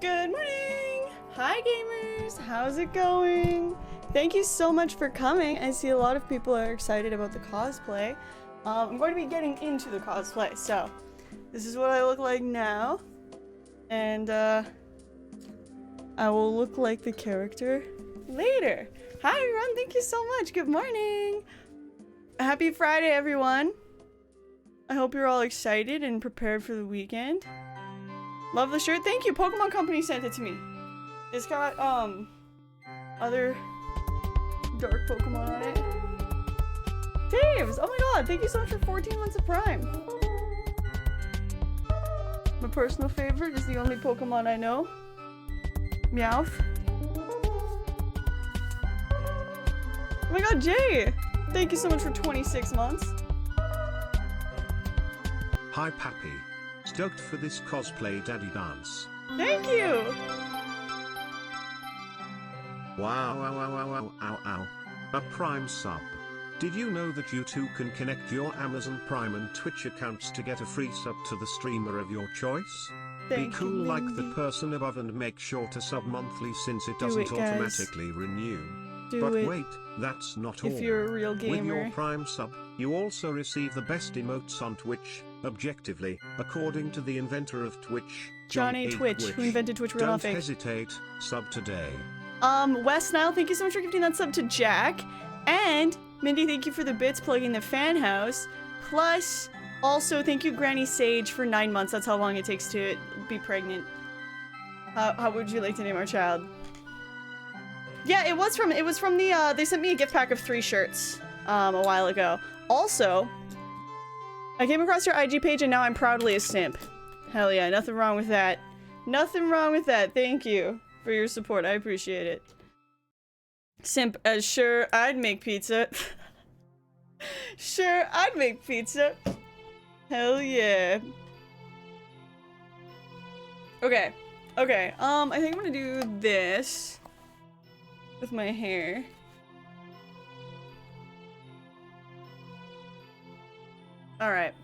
Good morning! Hi gamers! How's it going? Thank you so much for coming. I see a lot of people are excited about the cosplay. I'm going to be getting into the cosplay, so this is what I look like now. And I will look like the character later. Hi everyone, thank you so much. Good morning! Happy Friday everyone! I hope you're all excited and prepared for the weekend. Love the shirt. Thank you. Pokemon Company sent it to me. It's got other dark Pokemon on it. James! Oh my god, thank you so much for 14 months of Prime. My personal favorite is the only Pokemon I know. Meowth. Oh my god, Jay! Thank you so much for 26 months. Hi Pappy. Stoked for this cosplay daddy dance. Thank you! Wow, wow, wow, wow, wow, ow, ow. A Prime sub. Did you know that you too can connect your Amazon Prime and Twitch accounts to get a free sub to the streamer of your choice? Be cool like the person above and make sure to sub monthly since it doesn't automatically renew. But wait, that's not all. If you're a real gamer. With your Prime sub, you also receive the best emotes on Twitch, objectively, according to the inventor of Twitch, John A. Twitch, who invented Twitch real Don't fake. hesitate, sub today. Wes Nile, thank you so much for gifting that sub to Jack. And Mindy, thank you for the bits plugging the fan house. Plus, also thank you Granny Sage for 9 months. That's how long it takes to be pregnant. How would you like to name our child? Yeah, it was from the, they sent me a gift pack of 3 shirts, a while ago. Also, I came across your IG page and now I'm proudly a simp. Hell yeah, nothing wrong with that. Nothing wrong with that. Thank you for your support. I appreciate it. Simp as sure I'd make pizza. Sure, I'd make pizza. Hell yeah. Okay. Okay, I think I'm gonna do this with my hair. Alright.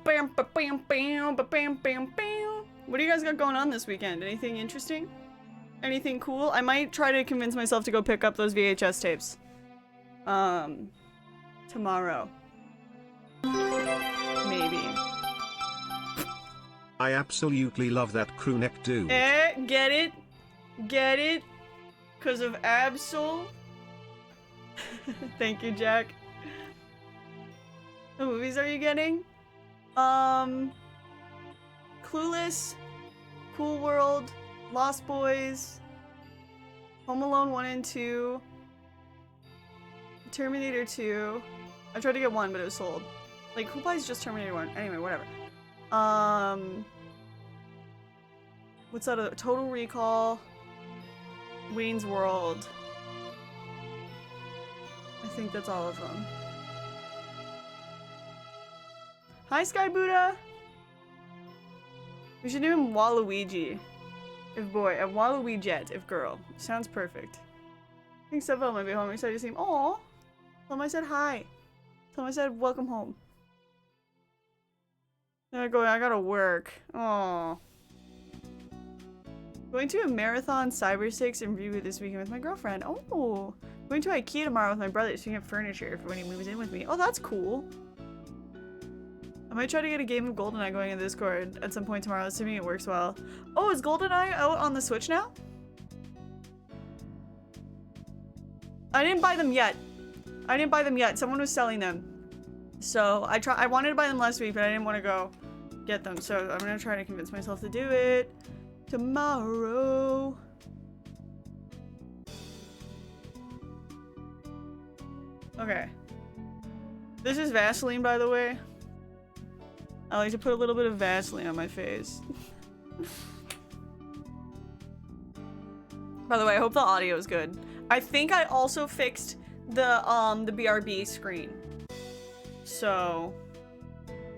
Bam, ba, bam, bam, ba, bam, bam, bam. What do you guys got going on this weekend? Anything interesting? Anything cool? I might try to convince myself to go pick up those VHS tapes. Tomorrow. Maybe. I absolutely love that crew neck dude. Get it? Get it? 'Cause of Absol? Thank you, Jack. What movies are you getting? Clueless, Cool World, Lost Boys, Home Alone 1 and 2, Terminator 2. I tried to get 1, but it was sold. Like, who buys just Terminator 1? Anyway, whatever. What's that other? Total Recall, Wayne's World. I think that's all of them. Hi, Sky Buddha! We should do him Waluigi. If boy, and Waluigi if girl. Sounds perfect. I think Seville might be home. I'm excited to see him. Aww! Tell him I said hi. Tell him I said welcome home. Then I gotta work. Aww. Going to a marathon Cyber 6 and review this weekend with my girlfriend. Oh! Going to IKEA tomorrow with my brother to pick up furniture for when he moves in with me. Oh, that's cool. I might try to get a game of GoldenEye going in Discord at some point tomorrow, assuming it works well. Oh, is GoldenEye out on the Switch now? I didn't buy them yet. I didn't buy them yet. Someone was selling them. So I wanted to buy them last week, but I didn't want to go get them. So I'm gonna try to convince myself to do it tomorrow. Okay. This is Vaseline, by the way. I like to put a little bit of Vaseline on my face. By the way, I hope the audio is good. I think I also fixed the BRB screen. So,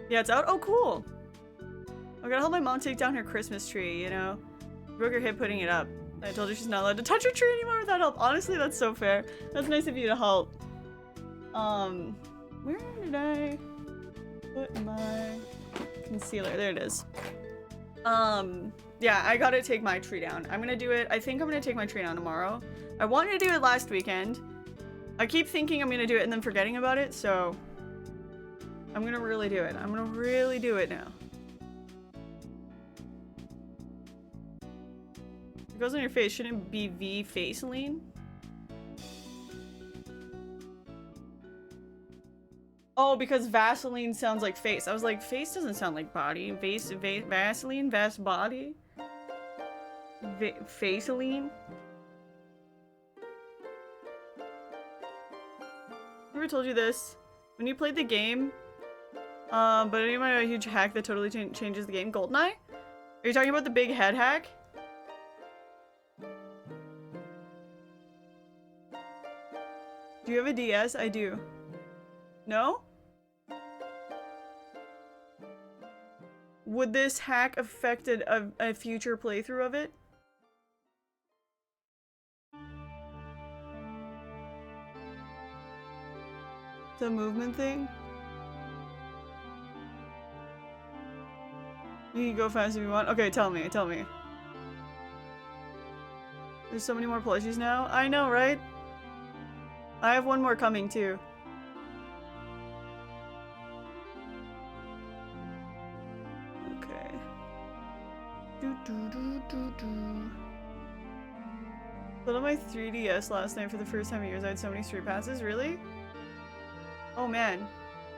yeah, it's out. Oh, cool. I gotta help my mom take down her Christmas tree, you know? Broke her hip putting it up. I told her she's not allowed to touch her tree anymore without help. Honestly, that's so fair. That's nice of you to help. Where did I put my concealer? There it is. Yeah, I gotta take my tree down. I'm gonna do it. I think I'm gonna take my tree down tomorrow. I wanted to do it last weekend. I keep thinking I'm gonna do it and then forgetting about it, so I'm gonna really do it. I'm gonna really do it now. It goes on your face. Shouldn't it be V Vaseline? Oh, because Vaseline sounds like face. I was like, face doesn't sound like body. Vaseline, body. Vaseline. Never told you this. When you played the game, but anyone know a huge hack that totally changes the game? Goldeneye? Are you talking about the big head hack? Do you have a DS? I do. No? Would this hack affected a future playthrough of it? The movement thing? You can go fast if you want. Okay, tell me, tell me. There's so many more plushies now. I know, right? I have one more coming too. Okay. Put on my 3DS last night for the first time in years. I had so many street passes. Really? Oh man.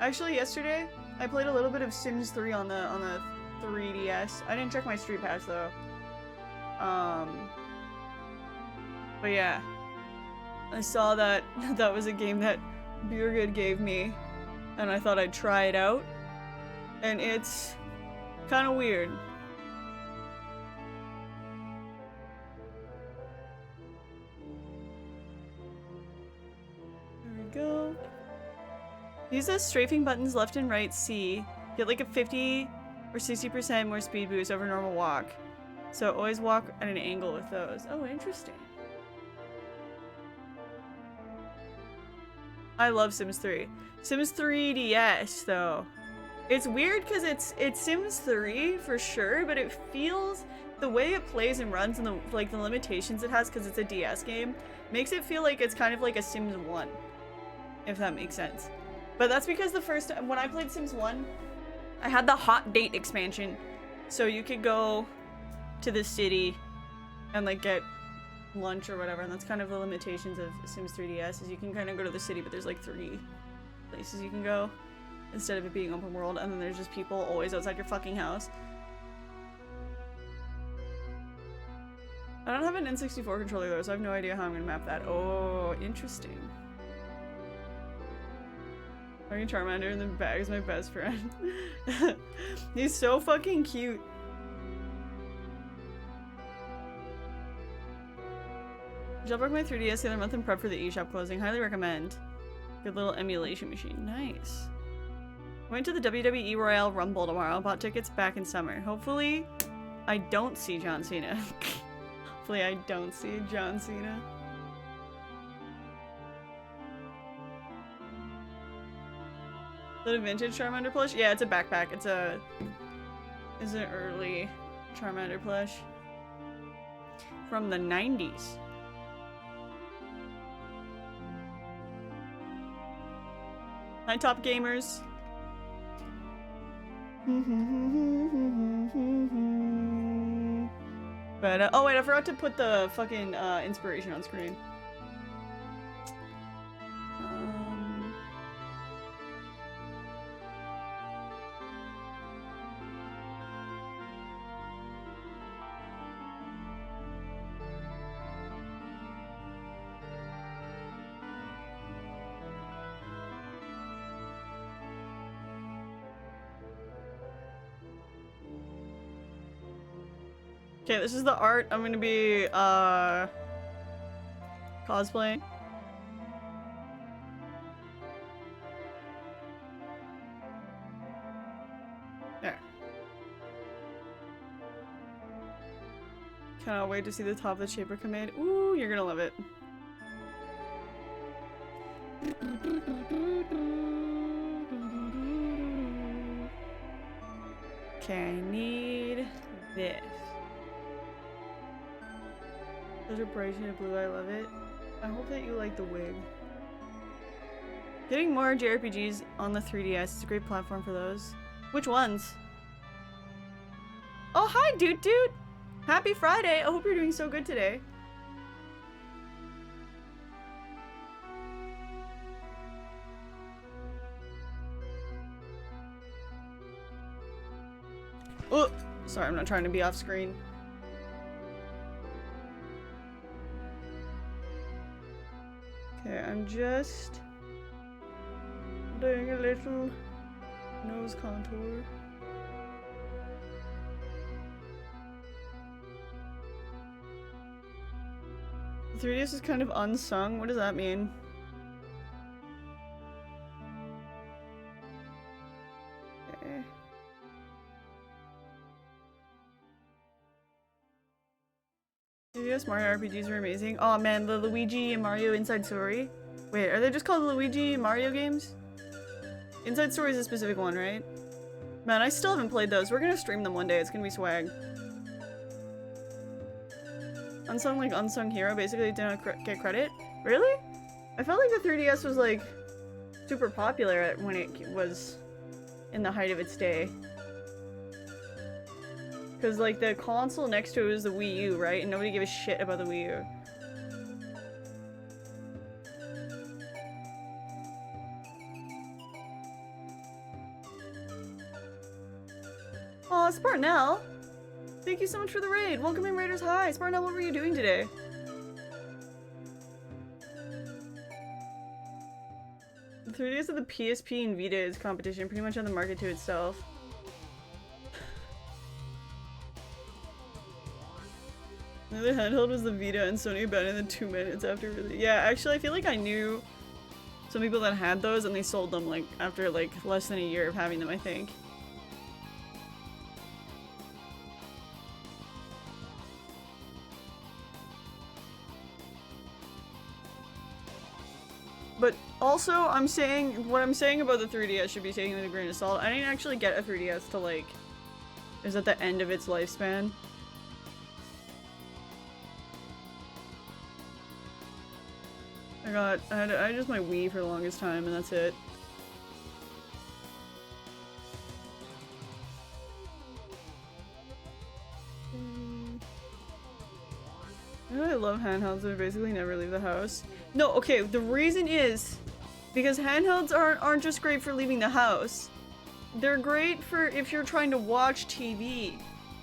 Actually, yesterday I played a little bit of Sims 3 on the 3DS. I didn't check my street pass though. But yeah. I saw that that was a game that Beergood gave me, and I thought I'd try it out. And it's kind of weird. There we go. Use the strafing buttons left and right C. Get like a 50 or 60% more speed boost over normal walk. So always walk at an angle with those. Oh, interesting. I love Sims 3. Sims 3 DS though. It's weird because it's Sims 3 for sure, but it feels the way it plays and runs and the limitations it has because it's a DS game makes it feel like it's kind of like a Sims 1, if that makes sense. But that's because the first when I played Sims 1, I had the hot date expansion, so you could go to the city and like get lunch or whatever, and that's kind of the limitations of Sims 3DS is you can kind of go to the city, but there's like 3 places you can go instead of it being open world, and then there's just people always outside your fucking house. I don't have an N64 controller though, so I have no idea how I'm gonna map that. Oh, interesting. Fucking Charmander in the bag is my best friend. He's so fucking cute. Jailbroke my 3DS the other month and prep for the eShop closing. Highly recommend. Good little emulation machine. Nice. Went to the WWE Royale Rumble tomorrow. Bought tickets back in summer. Hopefully, I don't see John Cena. Hopefully, I don't see John Cena. Is that a vintage Charmander plush? Yeah, it's a backpack. It's an early Charmander plush from the 90s. Hi, top gamers. But oh wait, I forgot to put the fucking inspiration on screen. Okay, this is the art I'm gonna be cosplaying. There. Cannot wait to see the top that Shaper can made. Ooh, you're gonna love it. Okay, I need this. Such a bright shade of blue, I love it. I hope that you like the wig. Getting more JRPGs on the 3DS is a great platform for those. Which ones? Oh, hi, Doot Doot! Happy Friday! I hope you're doing so good today. Oh, sorry, I'm not trying to be off screen. Okay, I'm just doing a little nose contour. The 3DS is kind of unsung. What does that mean? Okay. 3DS Mario RPGs are amazing. Oh man, the Luigi and Mario Inside Story. Wait, are they just called Luigi and Mario games? Inside Story is a specific one, right? Man, I still haven't played those. We're gonna stream them one day. It's gonna be swag. Unsung, like unsung hero, basically did not get credit. Really? I felt like the 3DS was like super popular when it was in the height of its day. Because like the console next to it was the Wii U, right? And nobody gave a shit about the Wii U. Aw, Spartanell! Thank you so much for the raid! Welcome in, Raiders! Hi! Spartanell, what were you doing today? The 3DS of the PSP and Vita is competition, pretty much on the market to itself. The other handheld was the Vita, and Sony abandoned it 2 minutes after release. Yeah, actually, I feel like I knew some people that had those, and they sold them like after like less than a year of having them, I think. But also, what I'm saying about the 3DS should be taken with a grain of salt. I didn't actually get a 3DS till like, it was at the end of its lifespan. I had just my Wii for the longest time, and that's it. You know, I love handhelds, but I basically never leave the house. No, okay, the reason is because handhelds aren't just great for leaving the house. They're great for if you're trying to watch TV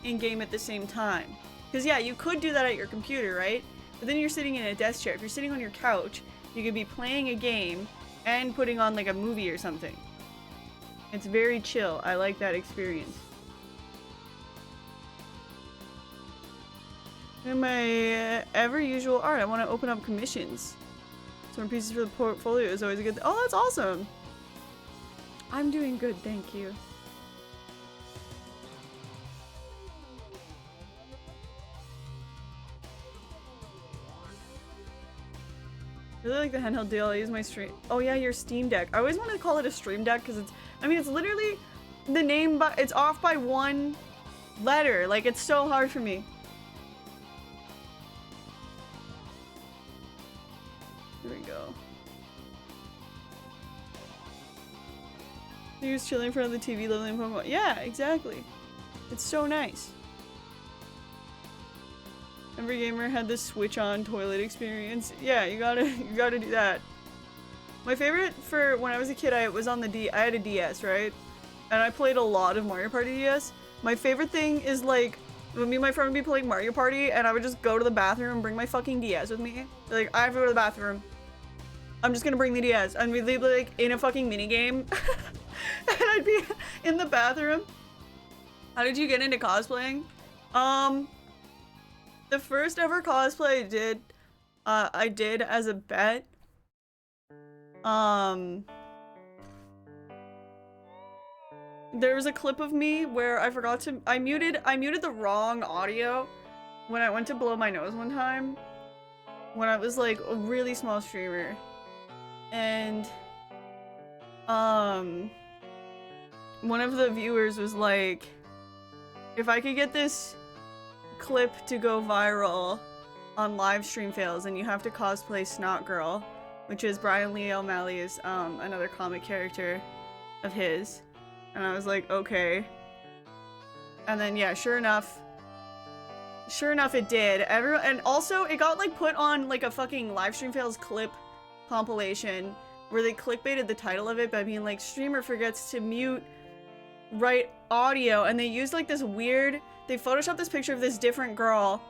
and game at the same time. Because yeah, you could do that at your computer, right? But then you're sitting in a desk chair. If you're sitting on your couch, you could be playing a game and putting on like a movie or something. It's very chill. I like that experience. In my ever usual art, I want to open up commissions. Some pieces for the portfolio is always a good. Oh, that's awesome. I'm doing good, thank you. I really like the handheld deal. I use my stream. Oh yeah, your Steam Deck. I always wanted to call it a stream deck because it's. I mean, it's literally the name, but it's off by one letter. Like it's so hard for me. Here we go. He was chilling in front of the TV, leveling Pokemon. Yeah, exactly. It's so nice. Every gamer had this switch on toilet experience. Yeah, you gotta do that. My favorite for when I was a kid, I had a DS, right? And I played a lot of Mario Party DS. My favorite thing is like when me and my friend would be playing Mario Party and I would just go to the bathroom and bring my fucking DS with me. Like, I have to go to the bathroom. I'm just gonna bring the DS. And we'd be like in a fucking mini game. And I'd be in the bathroom. How did you get into cosplaying? The first ever cosplay I did as a bet. There was a clip of me where I forgot to I muted the wrong audio when I went to blow my nose one time when I was like a really small streamer. And one of the viewers was like, if I could get this clip to go viral on live stream fails, and you have to cosplay Snot Girl, which is Brian Lee O'Malley's another comic character of his. And I was like, okay. And then yeah, sure enough it did. And also it got like put on like a fucking live stream fails clip compilation where they clickbaited the title of it by being like, streamer forgets to mute right audio, and they used like this weird, they photoshopped this picture of this different girl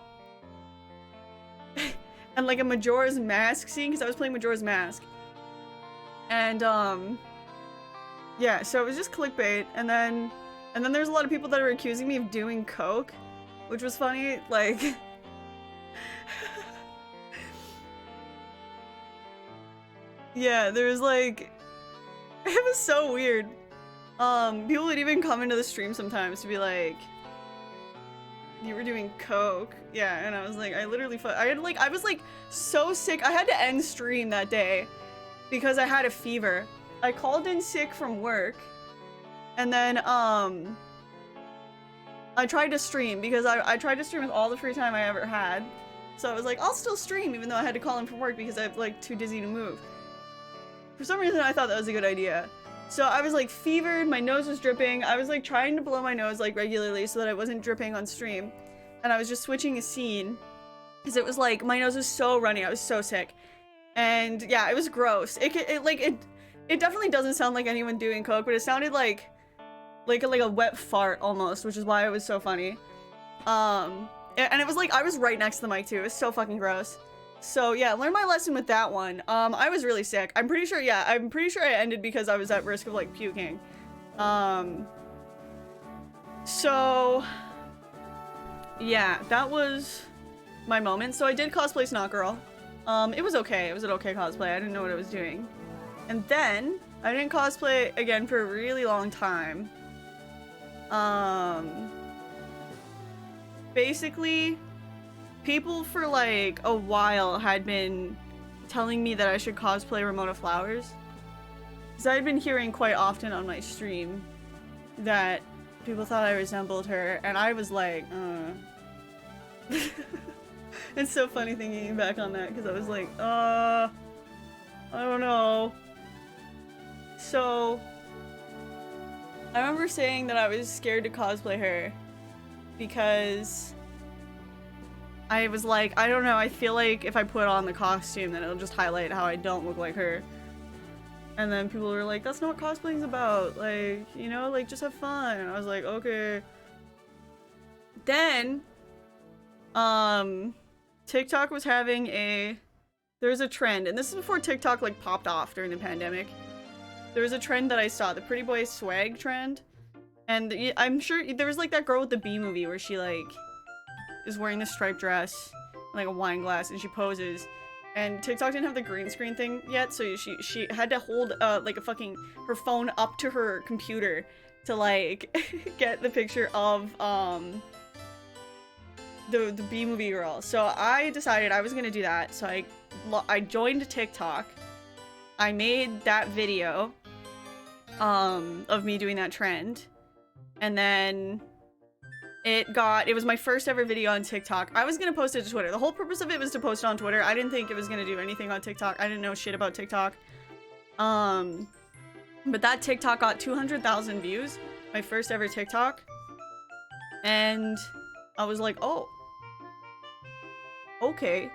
and like a Majora's Mask scene, because I was playing Majora's Mask. And yeah, so it was just clickbait. And then there's a lot of people that are accusing me of doing coke, which was funny. Like yeah, there was like, it was so weird. People would even come into the stream sometimes to be like, you were doing coke. Yeah, and I was like, I literally I was like so sick. I had to end stream that day because I had a fever. I called in sick from work, and then I tried to stream because I tried to stream with all the free time I ever had. So I was like, I'll still stream even though I had to call in from work because I'm like too dizzy to move. For some reason I thought that was a good idea. So I was like fevered, my nose was dripping. I was like trying to blow my nose like regularly so that I wasn't dripping on stream. And I was just switching a scene because it was like my nose was so runny. I was so sick. And yeah, it was gross. It definitely doesn't sound like anyone doing coke, but it sounded like a wet fart almost, which is why it was so funny. And it was like I was right next to the mic too. It was so fucking gross. So yeah, learn my lesson with that one. I was really sick. I'm pretty sure I ended because I was at risk of like puking. So yeah, that was my moment. So I did cosplay Snot Girl. It was okay. It was an okay cosplay. I didn't know what I was doing. And then I didn't cosplay again for a really long time. Basically, people for like a while had been telling me that I should cosplay Ramona Flowers. Because I had been hearing quite often on my stream that people thought I resembled her, and I was like, It's so funny thinking back on that, because I was like, I don't know. So, I remember saying that I was scared to cosplay her because I was like, I don't know, I feel like if I put on the costume then it'll just highlight how I don't look like her. And then people were like, that's not what cosplaying's about, like, you know, like, just have fun. And I was like, okay. Then, TikTok was having there was a trend, and this is before TikTok, like, popped off during the pandemic. There was a trend that I saw, the pretty boy swag trend. And I'm sure there was, like, that girl with the B movie where she, like, is wearing this striped dress, like a wine glass, and she poses. And TikTok didn't have the green screen thing yet, so she had to hold, like, her phone up to her computer to, like, get the picture of, the B movie girl. So I decided I was gonna do that, so I joined TikTok. I made that video, of me doing that trend. And then it was my first ever video on TikTok. I was gonna post it to Twitter. The whole purpose of it was to post it on Twitter. I didn't think it was gonna do anything on TikTok. I didn't know shit about TikTok. But that TikTok got 200,000 views. My first ever TikTok. And I was like, oh. Okay.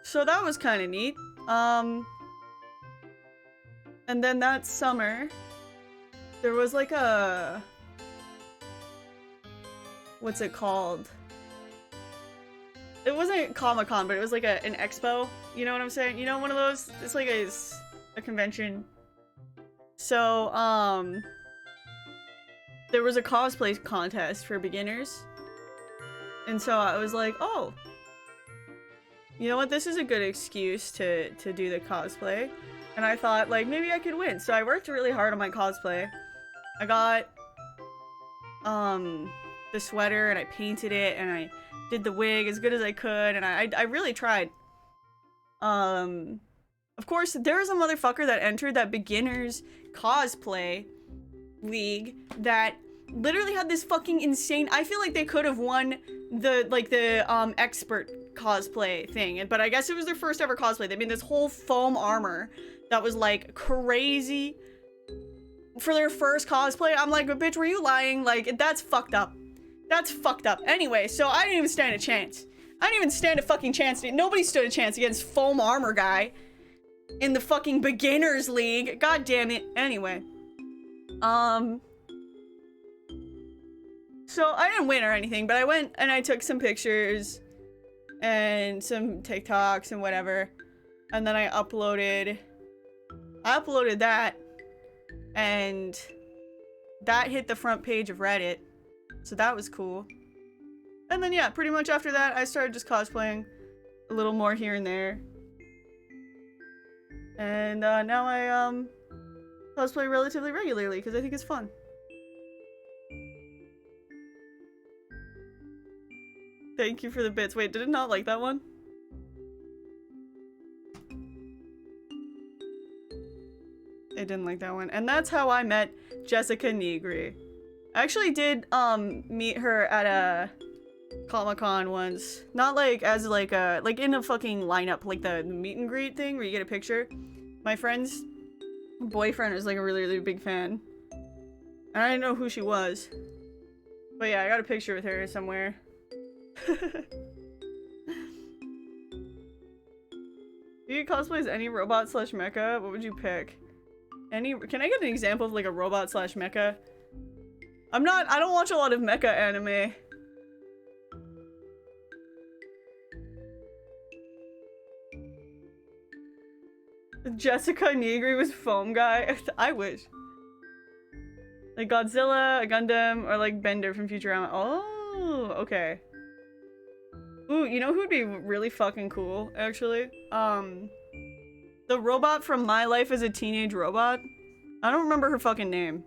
So that was kind of neat. And then that summer, there was like a... What's it called? It wasn't Comic-Con, but it was like an expo. You know what I'm saying? You know, one of those? It's like a convention. So, there was a cosplay contest for beginners. And so I was like, oh, you know what? This is a good excuse to do the cosplay. And I thought, like, maybe I could win. So I worked really hard on my cosplay. I got, the sweater, and I painted it, and I did the wig as good as I could, and I really tried. Of course, there was a motherfucker that entered that beginners cosplay league that literally had this fucking insane, I feel like they could have won the expert cosplay thing, but I guess it was their first ever cosplay. They made this whole foam armor that was like crazy for their first cosplay. I'm like, bitch, were you lying? Like, that's fucked up. That's fucked up. Anyway, so I didn't even stand a chance. I didn't even stand a fucking chance. Nobody stood a chance against foam armor guy in the fucking beginners league. God damn it. Anyway. So I didn't win or anything, but I went and I took some pictures and some TikToks and whatever. And then I uploaded that, and that hit the front page of Reddit. So that was cool. And then yeah, pretty much after that, I started just cosplaying a little more here and there. And now I cosplay relatively regularly because I think it's fun. Thank you for the bits. Wait, did it not like that one? It didn't like that one. And that's how I met Jessica Negri. I actually did meet her at a Comic-Con once. Not like as like a in a fucking lineup, like the meet and greet thing where you get a picture. My friend's boyfriend was like a really, really big fan. And I didn't know who she was. But yeah, I got a picture with her somewhere. If you could cosplay as any robot slash mecha, what would you pick? Can I get an example of like a robot slash mecha? I don't watch a lot of mecha anime. Jessica Negri was foam guy. I wish. Like Godzilla, a Gundam, or like Bender from Futurama. Oh, okay. Ooh, you know who'd be really fucking cool, actually? The robot from My Life as a Teenage Robot. I don't remember her fucking name.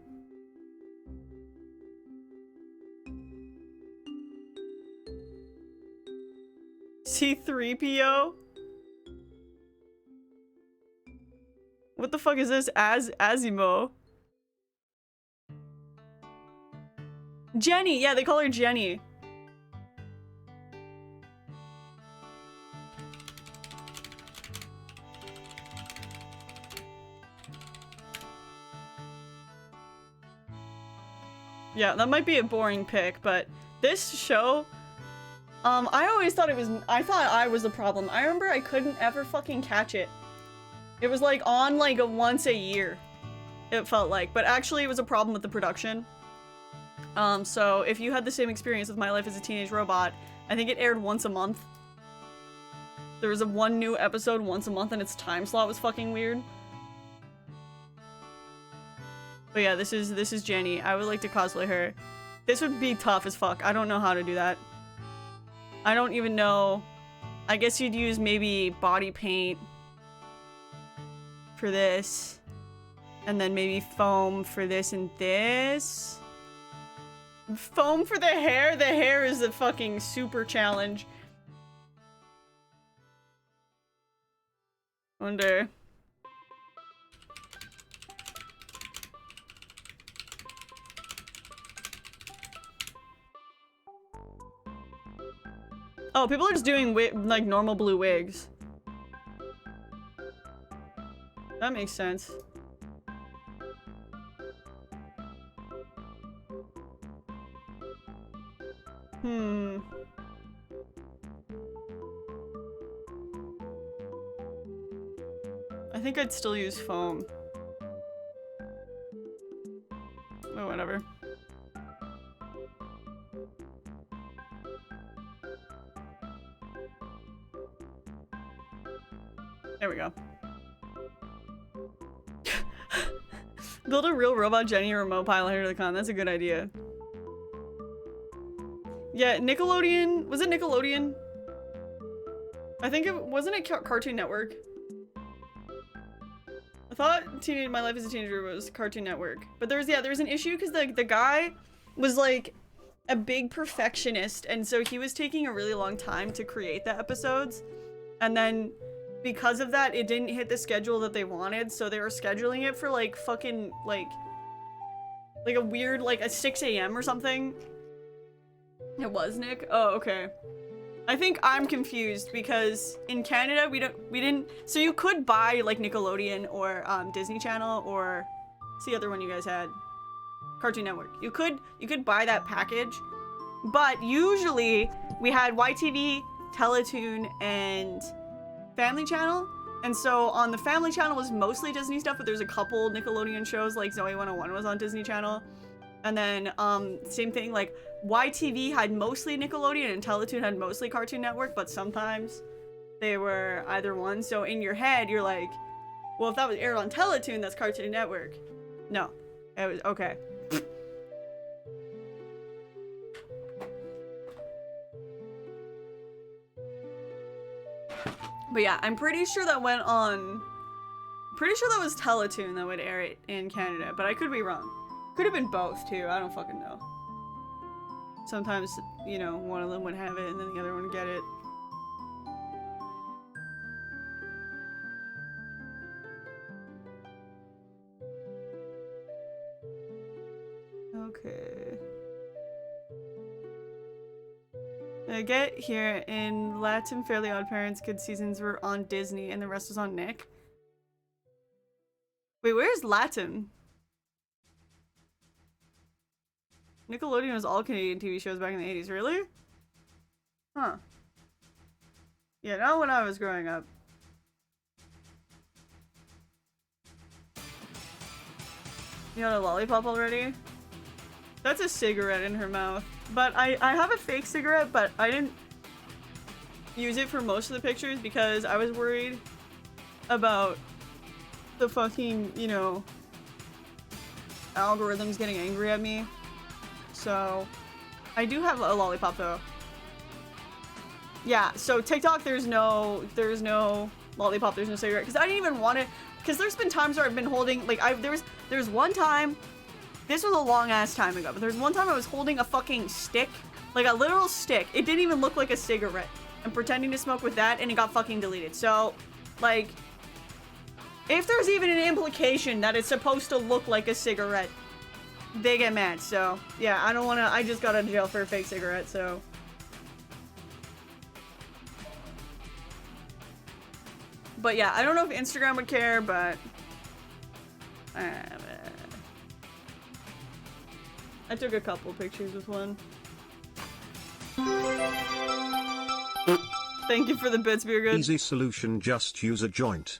C3PO? What the fuck is this? Asimo? Jenny! Yeah, they call her Jenny. Yeah, that might be a boring pick, but this show, I always thought I thought I was the problem. I remember I couldn't ever fucking catch it. It was like on like once a year, it felt like, but actually it was a problem with the production. So if you had the same experience with My Life as a Teenage Robot, I think it aired once a month. There was one new episode once a month and its time slot was fucking weird. But yeah, this is Jenny. I would like to cosplay her. This would be tough as fuck. I don't know how to do that. I don't even know. I guess you'd use maybe body paint for this. And then maybe foam for this and this. Foam for the hair? The hair is the fucking super challenge. Wonder. Oh, people are just doing like normal blue wigs. That makes sense. I think I'd still use foam. Oh, whatever. There we go. Build a real robot Jenny or remote pilot her to the con. That's a good idea. Yeah, Nickelodeon. Was it Nickelodeon? I think it wasn't it Cartoon Network. I thought My Life as a Teenager was Cartoon Network, but there was an issue because the guy was like a big perfectionist, and so he was taking a really long time to create the episodes, and then because of that, it didn't hit the schedule that they wanted, so they were scheduling it for like fucking like Like a weird, like a 6 a.m. or something. It was, Nick? Oh, okay. I think I'm confused because in Canada we didn't, so you could buy like Nickelodeon or Disney Channel or what's the other one you guys had? Cartoon Network. You could buy that package, but usually we had YTV, Teletoon, and Family Channel. And so on the Family Channel was mostly Disney stuff, but there's a couple Nickelodeon shows, like Zoe 101 was on Disney Channel. And then same thing, like YTV had mostly Nickelodeon and Teletoon had mostly Cartoon Network, but sometimes they were either one. So in your head, you're like, well, if that was aired on Teletoon, that's Cartoon Network. No, it was okay. But yeah, I'm pretty sure that went on. Pretty sure that was Teletoon that would air it in Canada, but I could be wrong. Could have been both too. I don't fucking know. Sometimes, you know, one of them would have it and then the other one would get it. Okay. I get here in Latin Fairly Odd Parents, good seasons were on Disney and the rest was on Nick. Wait, where's Latin? Nickelodeon was all Canadian TV shows back in the 80s, really? Huh. Yeah, not when I was growing up. You got a lollipop already? That's a cigarette in her mouth. But I have a fake cigarette, but I didn't use it for most of the pictures because I was worried about the fucking, you know, algorithms getting angry at me. So, I do have a lollipop though. Yeah, so TikTok, there's no lollipop, there's no cigarette, because I didn't even want it, because there's been times where I've been holding, like, there's one time, this was a long ass time ago, but there's one time I was holding a fucking stick, like a literal stick, it didn't even look like a cigarette, and pretending to smoke with that, and it got fucking deleted. So, like, if there's even an implication that it's supposed to look like a cigarette, they get mad. So yeah, I don't want to. I just got out of jail for a fake cigarette, so but yeah, I don't know if Instagram would care, but I took a couple pictures with one. Thank you for the bits, Beer Good. Easy solution, just use a joint.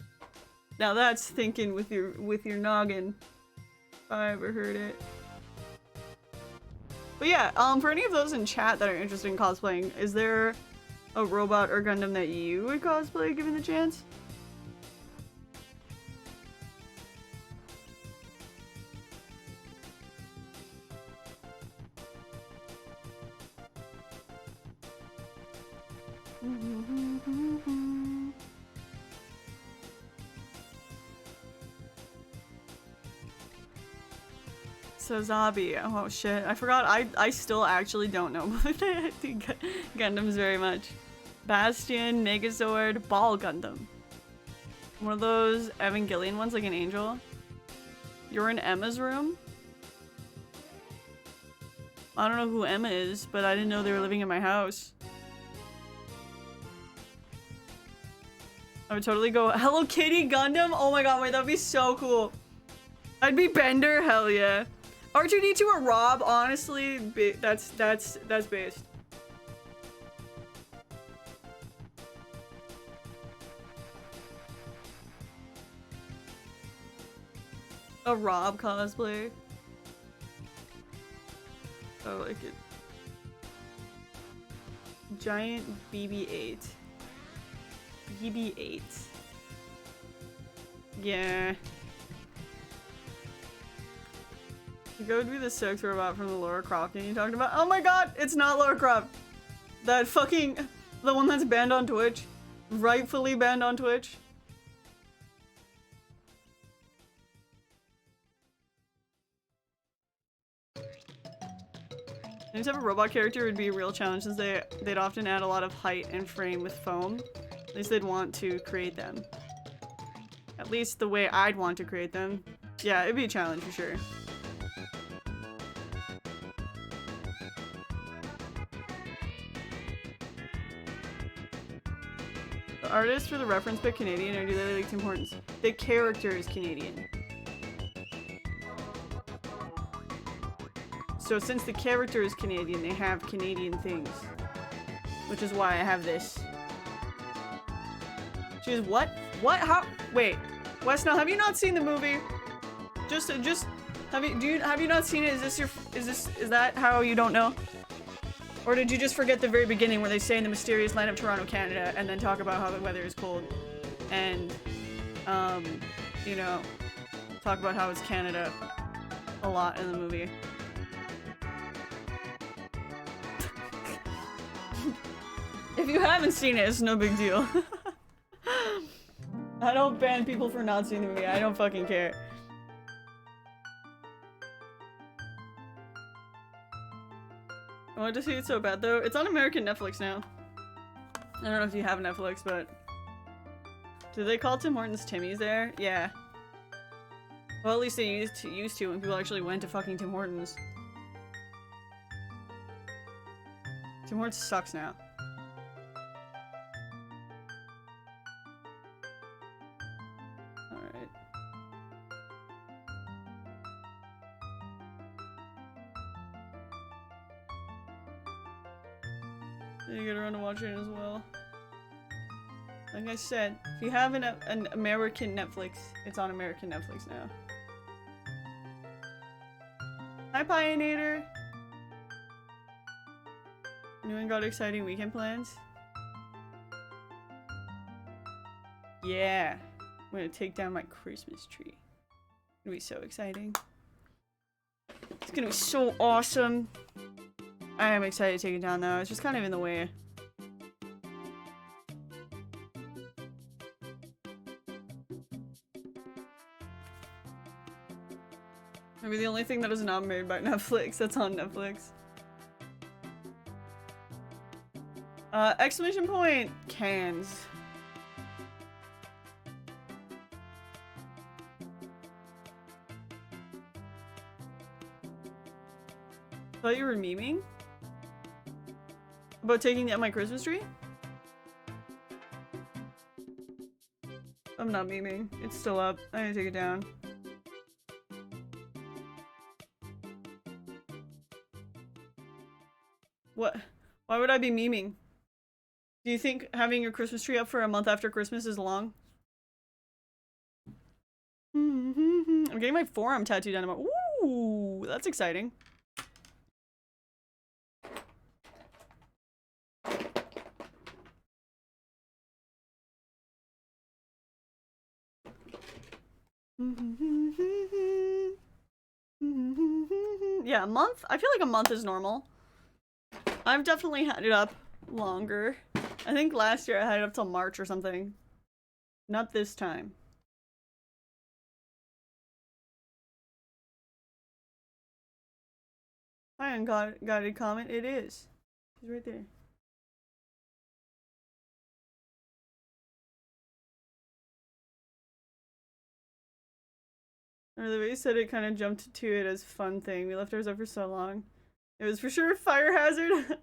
Now that's thinking with your noggin, if I ever heard it. But yeah, for any of those in chat that are interested in cosplaying, is there a robot or Gundam that you would cosplay given the chance? So Zabi, oh shit, I forgot, I still actually don't know Gundams very much. Bastion, Megazord, Ball Gundam. One of those Evangelion ones, like an angel. You're in Emma's room? I don't know who Emma is, but I didn't know they were living in my house. I would totally go Hello Kitty Gundam? Oh my god, wait, that'd be so cool. I'd be Bender, hell yeah. R2-D2 or Rob, honestly, that's based. A Rob cosplay. I like it. Giant BB-8. BB-8. Yeah. Go do the sex robot from the Lara Croft game you talked about. Oh my god, it's not Lara Croft. That fucking, the one that's banned on Twitch. Rightfully banned on Twitch. Any type of robot character would be a real challenge since they'd often add a lot of height and frame with foam. At least they'd want to create them. At least the way I'd want to create them. Yeah, it'd be a challenge for sure. The artist for the reference pic Canadian, or do they like Tim Hortons? The character is Canadian. So since the character is Canadian, they have Canadian things. Which is why I have this. She is what? What? How? Wait. Wesnell, have you not seen the movie? Just have you not seen it? Is that how you don't know? Or did you just forget the very beginning where they say in the mysterious land of Toronto, Canada, and then talk about how the weather is cold and you know, talk about how it's Canada a lot in the movie. If you haven't seen it, it's no big deal. I don't ban people for not seeing the movie. I don't fucking care. I wanted to see it so bad though. It's on American Netflix now. I don't know if you have Netflix, but do they call Tim Hortons Timmy's there? Yeah. Well, at least they used to when people actually went to fucking Tim Hortons. Tim Hortons sucks now. Alright. You get around to watching it as well. Like I said, if you have an American Netflix, it's on American Netflix now. Hi, Pioneer! Anyone got exciting weekend plans? Yeah! I'm gonna take down my Christmas tree. It's gonna be so exciting. It's gonna be so awesome! I am excited to take it down though, it's just kind of in the way. Maybe the only thing that is not made by Netflix that's on Netflix. Exclamation point! Cans. Thought you were memeing? About taking down my Christmas tree? I'm not memeing. It's still up. I need to take it down. What? Why would I be memeing? Do you think having your Christmas tree up for a month after Christmas is long? I'm getting my forearm tattooed on tomorrow. Ooh, that's exciting. Yeah, a month? I feel like a month is normal. I've definitely had it up longer. I think last year I had it up till March or something. Not this time. I unguided comment. It is. He's right there. Or the way you said it kind of jumped to it as fun thing. We left ours up for so long. It was for sure a fire hazard.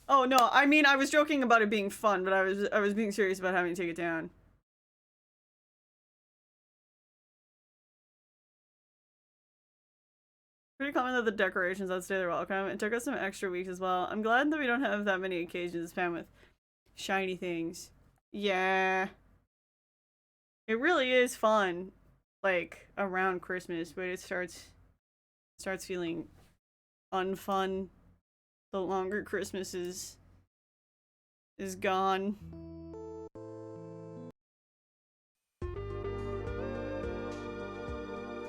Oh no, I mean I was joking about it being fun, but I was being serious about having to take it down. Pretty common that the decorations outstay their welcome. It took us some extra weeks as well. I'm glad that we don't have that many occasions spam with shiny things. Yeah. It really is fun, like, around Christmas, but it starts feeling unfun the longer Christmas is gone.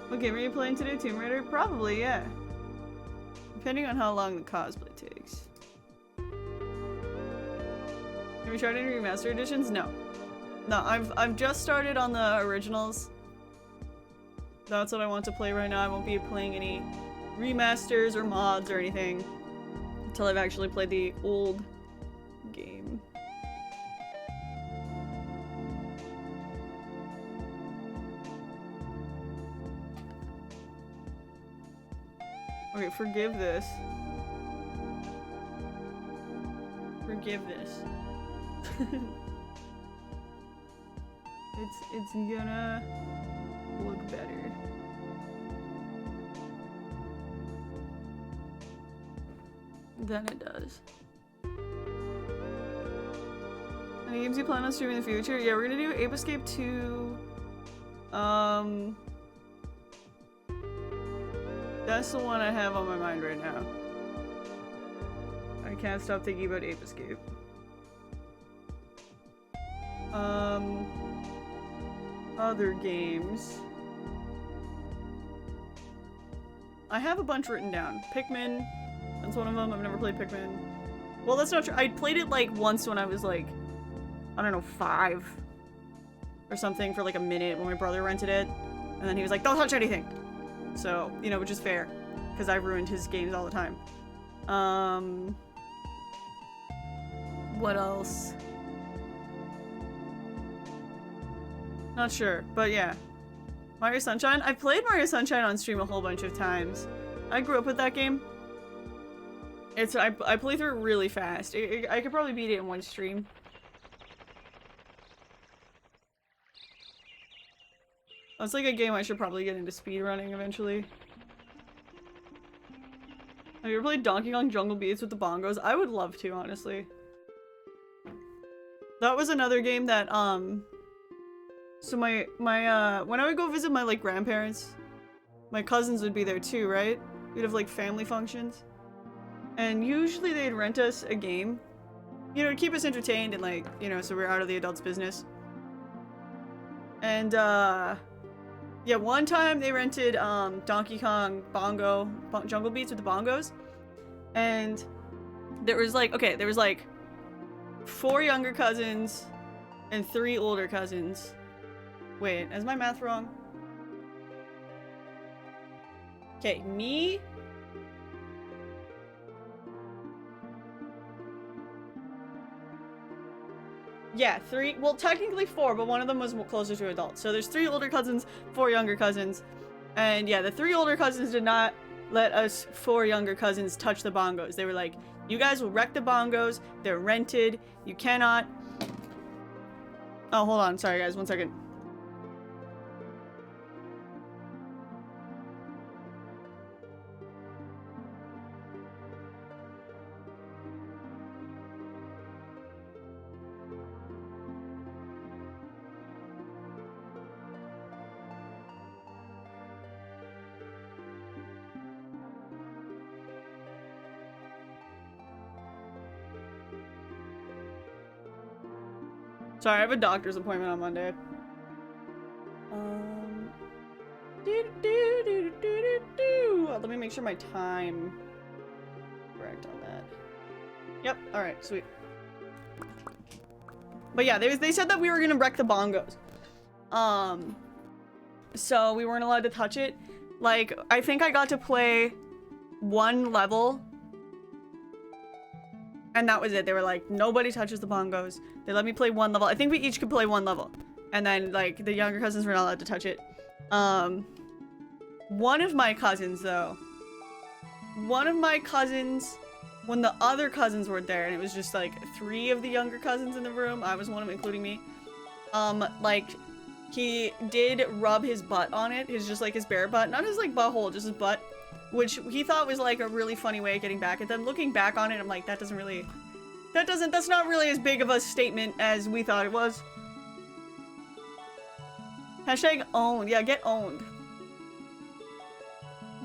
What game are you playing today? Tomb Raider? Probably, yeah. Depending on how long the cosplay takes. Have you tried any remaster editions? No. No, I've just started on the originals. That's what I want to play right now. I won't be playing any remasters or mods or anything until I've actually played the old game. Okay, forgive this. Forgive this. It's gonna look better. Than it does. Any games you plan on streaming in the future? Yeah, we're gonna do Ape Escape 2. That's the one I have on my mind right now. I can't stop thinking about Ape Escape. Other games. I have a bunch written down. Pikmin. That's one of them. I've never played Pikmin. Well, that's not true. I played it like once when I was like, I don't know, 5 or something for like a minute when my brother rented it. And then he was like, don't touch anything. So, you know, which is fair because I ruined his games all the time. What else? Not sure, but yeah. Mario Sunshine? I've played Mario Sunshine on stream a whole bunch of times. I grew up with that game. I play through it really fast. I could probably beat it in one stream. That's like a game I should probably get into speedrunning eventually. Have you ever played Donkey Kong Jungle Beats with the bongos? I would love to, honestly. That was another game that, so when I would go visit my, like, grandparents, my cousins would be there too, right? We'd have, like, family functions. And usually they'd rent us a game, you know, to keep us entertained and, like, you know, so we're out of the adults' business. And, yeah, one time they rented, Donkey Kong Jungle Beats with the bongos. And there was, like, okay, there was, like, 4 younger cousins and 3 older cousins. Wait, is my math wrong? Okay, me... Yeah, 3, well, technically 4, but one of them was closer to adults. So there's 3 older cousins, 4 younger cousins. And yeah, the 3 older cousins did not let us 4 younger cousins touch the bongos. They were like, you guys will wreck the bongos, they're rented, you cannot... Oh, hold on, sorry guys, 1 second. Sorry, I have a doctor's appointment on Monday. Let me make sure my time correct on that. Yep, alright, sweet. But yeah, they said that we were gonna wreck the bongos. So we weren't allowed to touch it. Like, I think I got to play 1 level. And that was it. They were like, nobody touches the bongos. They let me play 1 level. I think we each could play 1 level. And then, like, the younger cousins were not allowed to touch it. One of my cousins, though. One of my cousins, when the other cousins were there, and it was just, like, 3 of the younger cousins in the room. I was one of them, including me. Like, he did rub his butt on it. His, just, like, his bare butt. Not his, like, butthole, just his butt. Which he thought was like a really funny way of getting back at them. Looking back on it, I'm like, that's not really as big of a statement as we thought it was. Hashtag owned. Yeah, get owned.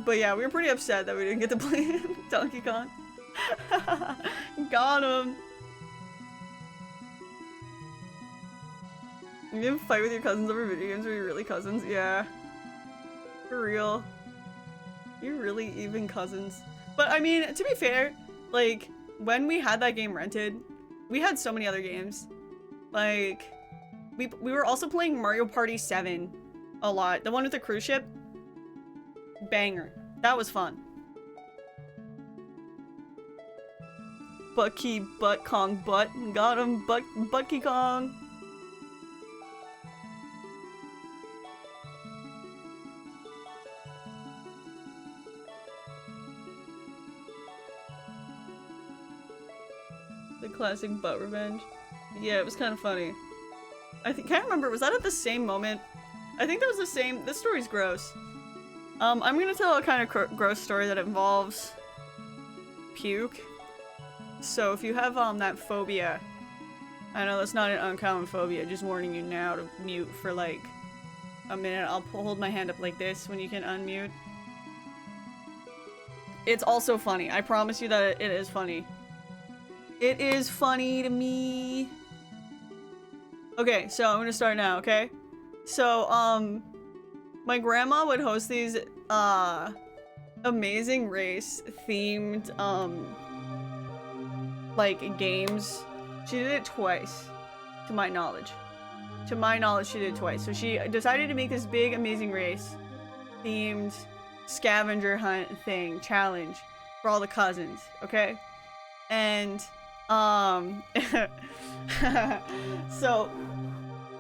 But yeah, we were pretty upset that we didn't get to play Donkey Kong. Got him. You gonna fight with your cousins over video games? Are you really cousins? Yeah. For real. You're really even cousins. But I mean, to be fair, like, when we had that game rented, we had so many other games. Like, we were also playing Mario Party 7 a lot. The one with the cruise ship. Banger. That was fun. Butt-key, butt-kong, butt. Got him, butt-key Kong. The classic butt revenge. Yeah, it was kind of funny. can't remember, was that at the same moment? I think that was the same. This story's gross. I'm gonna tell a kind of gross story that involves puke. So if you have that phobia, I know that's not an uncommon phobia, just warning you now to mute for like a minute. I'll hold my hand up like this when you can unmute. It's also funny. I promise you that it is funny. It is funny to me. Okay, so I'm gonna start now, okay? So, my grandma would host these, Amazing Race themed, like, games. She did it twice, to my knowledge. To my knowledge, she did it twice. So she decided to make this big Amazing Race themed scavenger hunt thing, challenge, for all the cousins, okay? And, so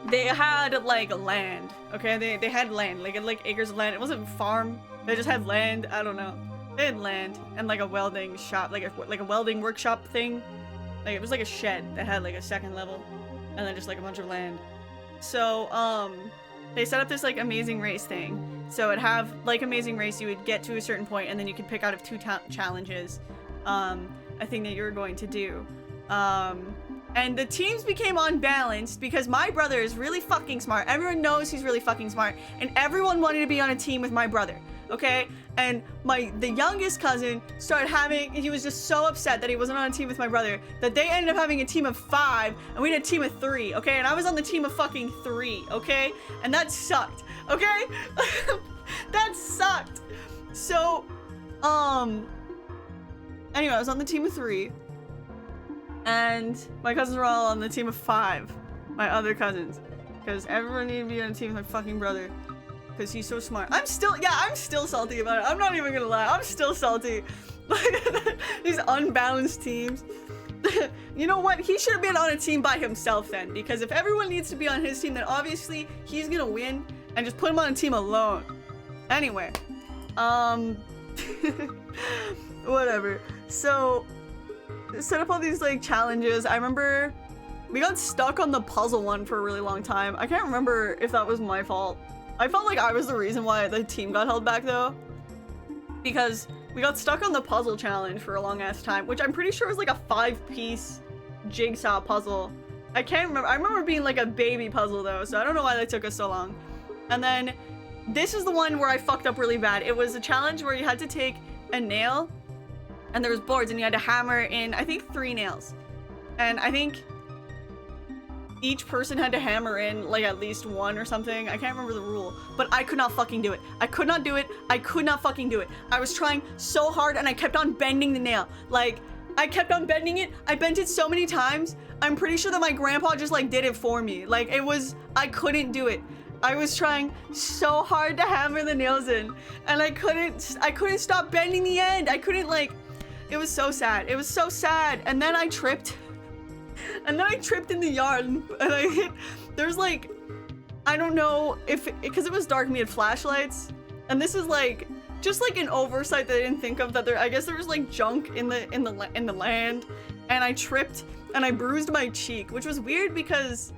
they had like land, okay? They had land, like acres of land. It wasn't farm. They just had land. I don't know. They had land and like a welding shop, like a welding workshop thing. Like it was like a shed that had like a second level, and then just like a bunch of land. So they set up this like Amazing Race thing. So it'd have like Amazing Race. You would get to a certain point, and then you could pick out of two challenges. A thing that you were going to do. And the teams became unbalanced because my brother is really fucking smart. Everyone knows he's really fucking smart, and everyone wanted to be on a team with my brother, okay? And the youngest cousin he was just so upset that he wasn't on a team with my brother that they ended up having a team of 5, and we had a team of 3, okay? And I was on the team of fucking 3, okay? And that sucked, okay? That sucked. So, anyway, I was on the team of 3. And my cousins were all on the team of 5. My other cousins. Because everyone needed to be on a team with my fucking brother. Because he's so smart. I'm still salty about it. I'm not even gonna lie. I'm still salty. These unbalanced teams. You know what? He should have been on a team by himself then. Because if everyone needs to be on his team, then obviously he's gonna win. And just put him on a team alone. Anyway. Whatever. So set up all these like challenges. I remember we got stuck on the puzzle one for a really long time. I can't remember if that was my fault. I felt like I was the reason why the team got held back though, because we got stuck on the puzzle challenge for a long ass time, which I'm pretty sure was like a 5-piece jigsaw puzzle. I can't remember. I remember being like a baby puzzle though, so I don't know why that took us so long. And then this is the one where I fucked up really bad. It was a challenge where you had to take a nail, and there was boards, and you had to hammer in, I think, 3 nails. And I think each person had to hammer in, like, at least 1 or something. I can't remember the rule. But I could not fucking do it. I could not do it. I could not fucking do it. I was trying so hard, and I kept on bending the nail. Like, I kept on bending it. I bent it so many times. I'm pretty sure that my grandpa just, like, did it for me. Like, I couldn't do it. I was trying so hard to hammer the nails in. And I couldn't stop bending the end. I couldn't, like... It was so sad. It was so sad. And then I tripped. And then I tripped in the yard. And I hit... There's like... I don't know if... Because it was dark, we had flashlights. And this is like... Just like an oversight that I didn't think of. That there... I guess there was like junk in the land. And I tripped. And I bruised my cheek. Which was weird because...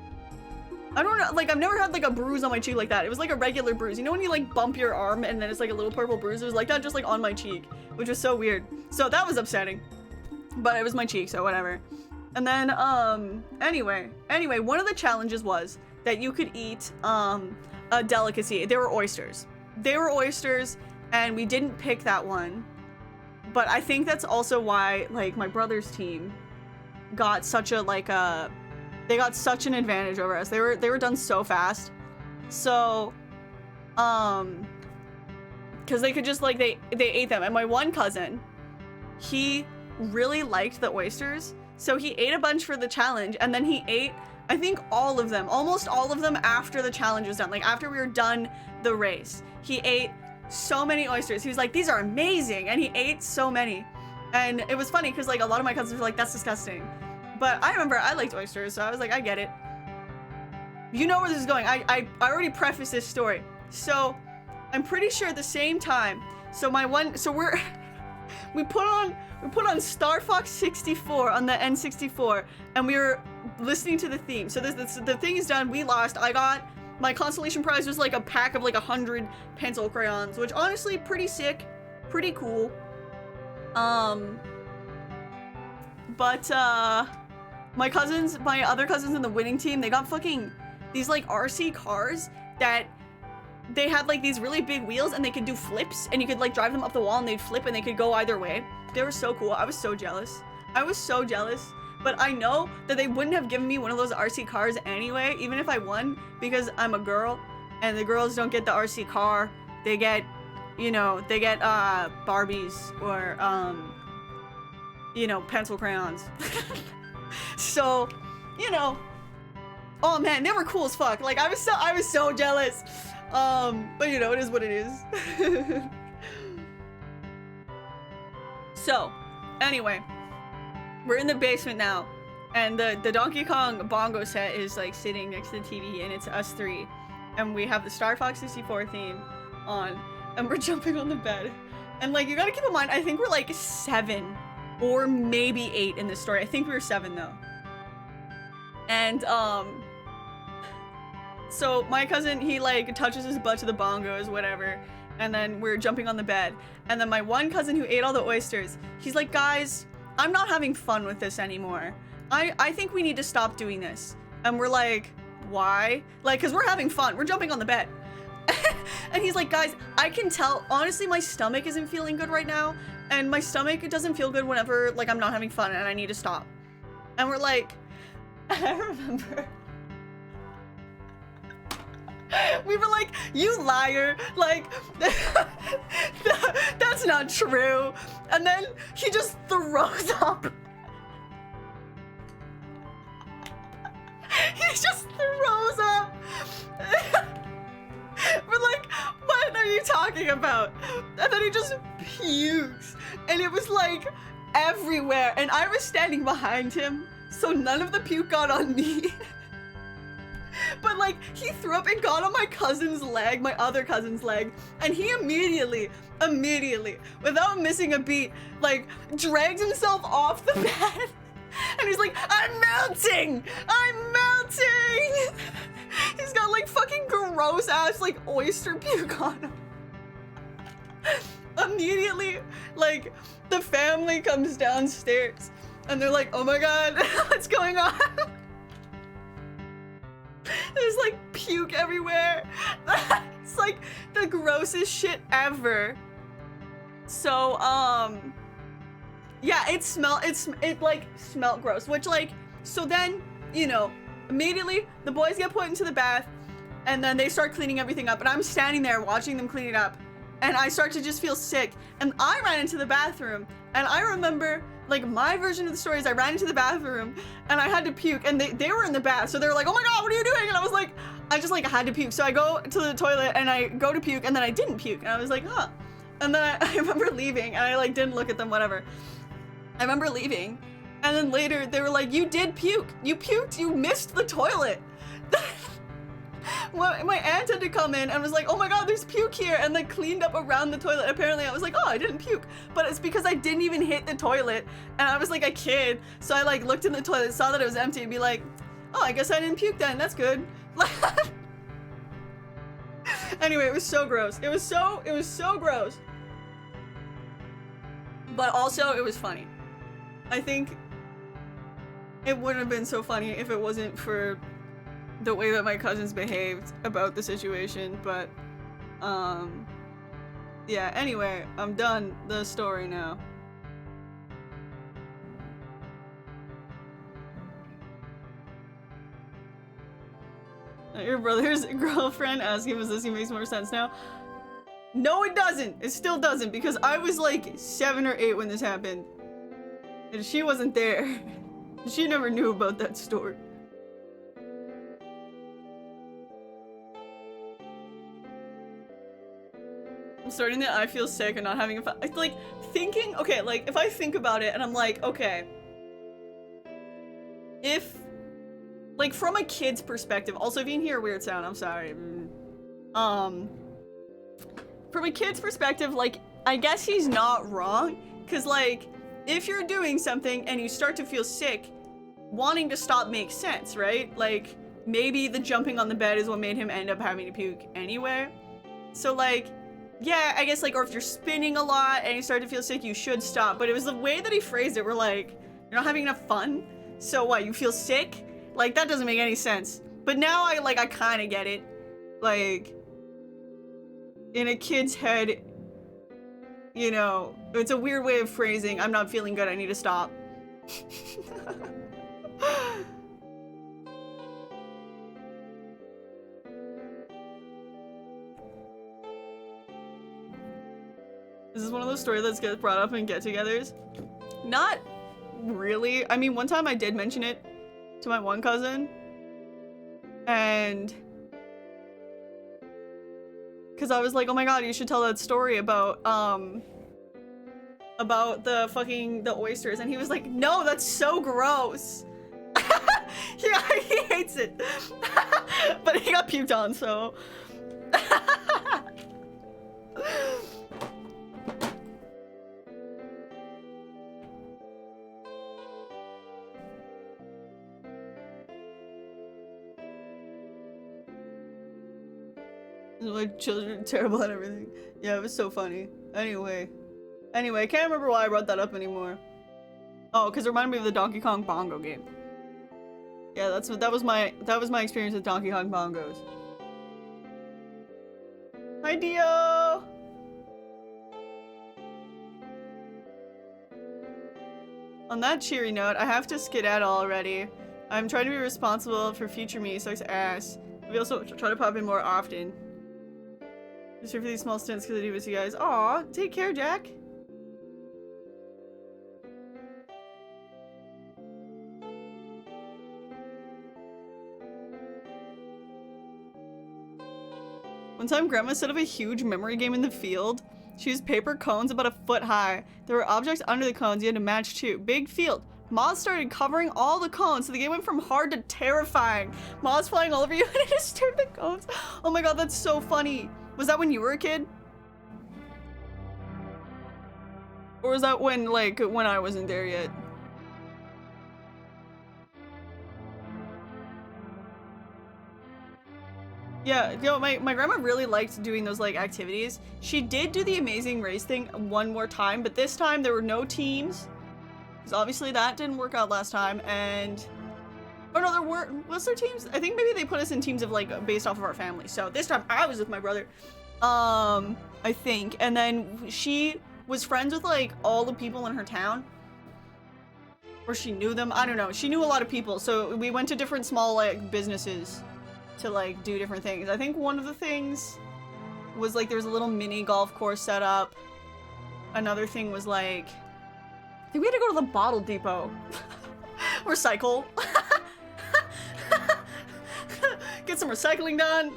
I don't know, like, I've never had, like, a bruise on my cheek like that. It was, like, a regular bruise. You know when you, like, bump your arm and then it's, like, a little purple bruise? It was like that, just, like, on my cheek, which was so weird. So that was upsetting. But it was my cheek, so whatever. And then, anyway, one of the challenges was that you could eat, a delicacy. They were oysters. They were oysters, and we didn't pick that one. But I think that's also why, like, my brother's team got such a, like, they got such an advantage over us. They were done so fast. So, because they could just, like, they ate them. And my one cousin, he really liked the oysters. So he ate a bunch for the challenge, and then he ate, I think, all of them, almost all of them after the challenge was done. Like, after we were done the race. He ate so many oysters. He was like, these are amazing. And he ate so many. And it was funny, because, like, a lot of my cousins were like, that's disgusting. But I remember I liked oysters, so I was like, I get it. You know where this is going. I already prefaced this story. So, I'm pretty sure at the same time, we put on Star Fox 64 on the N64, and we listening to the theme. So the thing is done. We lost. I got my consolation prize was like a pack of like 100 pencil crayons, which honestly pretty sick, pretty cool. But my other cousins in the winning team, they got fucking these like RC cars that they had like these really big wheels and they could do flips and you could like drive them up the wall and they'd flip and they could go either way. They were so cool. I was so jealous. But I know that they wouldn't have given me one of those RC cars anyway, even if I won, because I'm a girl and the girls don't get the RC car. They get, you know, Barbies or, you know, pencil crayons. So, you know, oh man, they were cool as fuck. Like I was so jealous. But you know, it is what it is. So, anyway, we're in the basement now, and the Donkey Kong bongo set is like sitting next to the TV, and it's us three, and we have the Star Fox 64 theme on, and we're jumping on the bed, and like you gotta keep in mind, I think we're like 7 or maybe 8 in this story. I think we were 7 though, and so my cousin, he like touches his butt to the bongos, whatever, and then we're jumping on the bed, and then my one cousin who ate all the oysters, he's like, guys, I'm not having fun with this anymore. I think we need to stop doing this. And we're like, why? Like, cause we're having fun. We're jumping on the bed. And he's like, guys, I can tell, honestly, my stomach isn't feeling good right now. And my stomach doesn't feel good whenever, like, I'm not having fun and I need to stop. And we're like, I remember. We were like, you liar, like, that's not true. And then he just throws up. He just throws up. We're like, what are you talking about? And then he just pukes. And it was like everywhere. And I was standing behind him, so none of the puke got on me. But like, he threw up and got on my cousin's leg, my other cousin's leg, and he immediately, without missing a beat, like, drags himself off the bed, and he's like, I'm melting! He's got like fucking gross ass, like, oyster puke on him. Immediately, like, the family comes downstairs, and they're like, oh my god, what's going on? There's like puke everywhere. It's like the grossest shit ever. So, yeah, it smelled gross, which like, so then, you know, immediately the boys get put into the bath and then they start cleaning everything up and I'm standing there watching them clean it up and I start to just feel sick and I ran into the bathroom and I remember like my version of the story is I ran into the bathroom and I had to puke and they were in the bath, so they were like, oh my god, what are you doing? And I was like, I just like had to puke, so I go to the toilet and I go to puke and then I didn't puke and I was like, huh. And then I remember leaving and I like didn't look at them, whatever. I remember leaving and then later they were like, you did puke, you puked, you missed the toilet. My aunt had to come in and was like, oh my god, there's puke here, and like cleaned up around the toilet. Apparently I was like, oh, I didn't puke, but it's because I didn't even hit the toilet and I was like a kid, so I like looked in the toilet, saw that it was empty and be like, oh, I guess I didn't puke then, that's good. Anyway, it was so gross. It was so gross, but also it was funny. I think it wouldn't have been so funny if it wasn't for the way that my cousins behaved about the situation, but yeah, anyway, I'm done the story now. Your brother's girlfriend asking if this makes more sense now. No, it doesn't. It still doesn't, because I was like 7 or 8 when this happened. And she wasn't there. She never knew about that story. I'm starting that I feel sick and not having a fun. Like, thinking, okay, like, if I think about it and I'm like, okay, if, like, from a kid's perspective, also if you can hear a weird sound, I'm sorry. From a kid's perspective, like, I guess he's not wrong, because, like, if you're doing something and you start to feel sick, wanting to stop makes sense, right? Like, maybe the jumping on the bed is what made him end up having to puke anyway. So, like, yeah, I guess, like, or if you're spinning a lot and you start to feel sick, you should stop. But it was the way that he phrased it, we're like, you're not having enough fun? So what, you feel sick? Like, that doesn't make any sense. But now I kind of get it. Like, in a kid's head, you know, it's a weird way of phrasing, I'm not feeling good, I need to stop. This is one of those stories that gets brought up in get-togethers. Not really. I mean, one time I did mention it to my one cousin. And... because I was like, oh my god, you should tell that story about the oysters. And he was like, no, that's so gross. Yeah, he hates it. But he got puked on, so... My children are terrible at everything. Yeah, it was so funny. Anyway, I can't remember why I brought that up anymore. Oh, because it reminded me of the Donkey Kong bongo game. Yeah, that was my experience with Donkey Kong bongos. Hi, Dio. On that cheery note, I have to skedaddle already. I'm trying to be responsible for future me, sucks ass. We also try to pop in more often. Just here for these small stints because I do miss you guys. Aw, take care, Jack. One time, Grandma set up a huge memory game in the field. She used paper cones about a foot high. There were objects under the cones you had to match too. Big field. Moths started covering all the cones, so the game went from hard to terrifying. Moths flying all over you and it disturbed the cones. Oh my god, that's so funny. Was that when you were a kid? Or was that when I wasn't there yet? Yeah, yo, my grandma really liked doing those, like, activities. She did do the Amazing Race thing one more time, but this time there were no teams. Because obviously that didn't work out last time, and... oh no, was there teams? I think maybe they put us in teams of, like, based off of our family. So this time I was with my brother. I think. And then she was friends with, like, all the people in her town. Or she knew them. I don't know. She knew a lot of people. So we went to different small, like, businesses to, like, do different things. I think one of the things was, like, there was a little mini golf course set up. Another thing was, like, I think we had to go to the bottle depot. Recycle. Get some recycling done.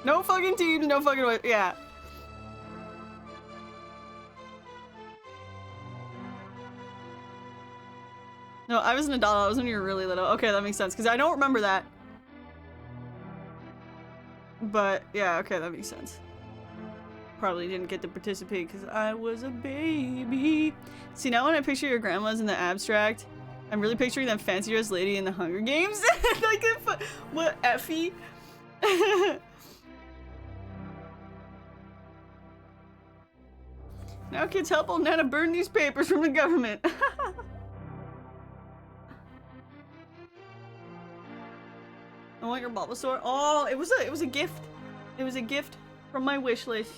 No fucking teams, no fucking way. Yeah. No, I was an adult. I was when you were really little. Okay, that makes sense. Because I don't remember that. But, yeah, okay, that makes sense. Probably didn't get to participate because I was a baby. See, now when I picture your grandmas in the abstract, I'm really picturing that fancy dress lady in the Hunger Games. Like, what, Effie? Now kids help old Nana burn these papers from the government. I want your Bulbasaur. Oh, it was a gift. It was a gift from my wish list.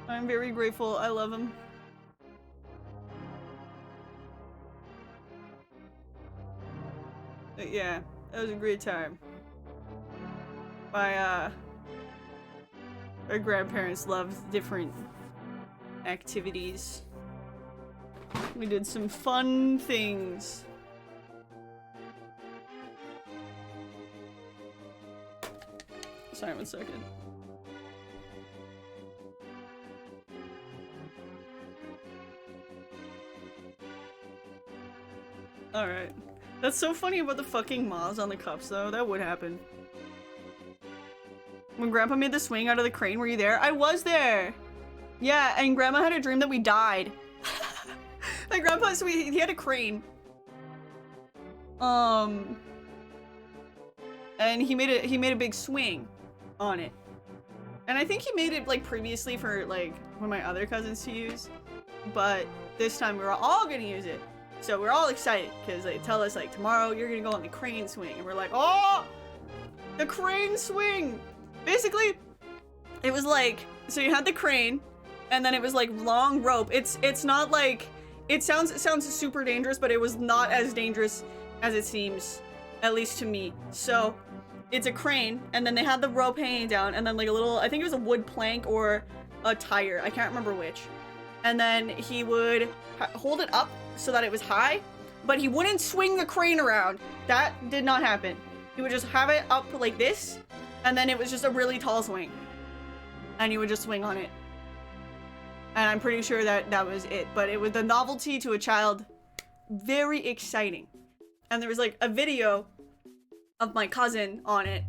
I'm very grateful. I love him. But yeah, that was a great time. My grandparents loved different activities. We did some fun things. Sorry, 1 second. Alright. That's so funny about the fucking moths on the cups, though. That would happen. When Grandpa made the swing out of the crane, were you there? I was there! Yeah, and Grandma had a dream that we died. My grandpa, so he had a crane. And he made a big swing on it. And I think he made it like previously for like one of my other cousins to use, but this time we were all gonna use it. So we're all excited because they tell us like tomorrow you're gonna go on the crane swing, and we're like, oh, the crane swing. Basically, it was like, so you had the crane, and then it was like long rope. It's not like, it sounds super dangerous, but it was not as dangerous as it seems, at least to me. So it's a crane, and then they had the rope hanging down, and then like a little, I think it was a wood plank or a tire, I can't remember which. And then he would hold it up so that it was high, but he wouldn't swing the crane around. That did not happen. He would just have it up like this, and then it was just a really tall swing. And he would just swing on it. And I'm pretty sure that was it, but it was the novelty to a child, very exciting. And there was like a video of my cousin on it,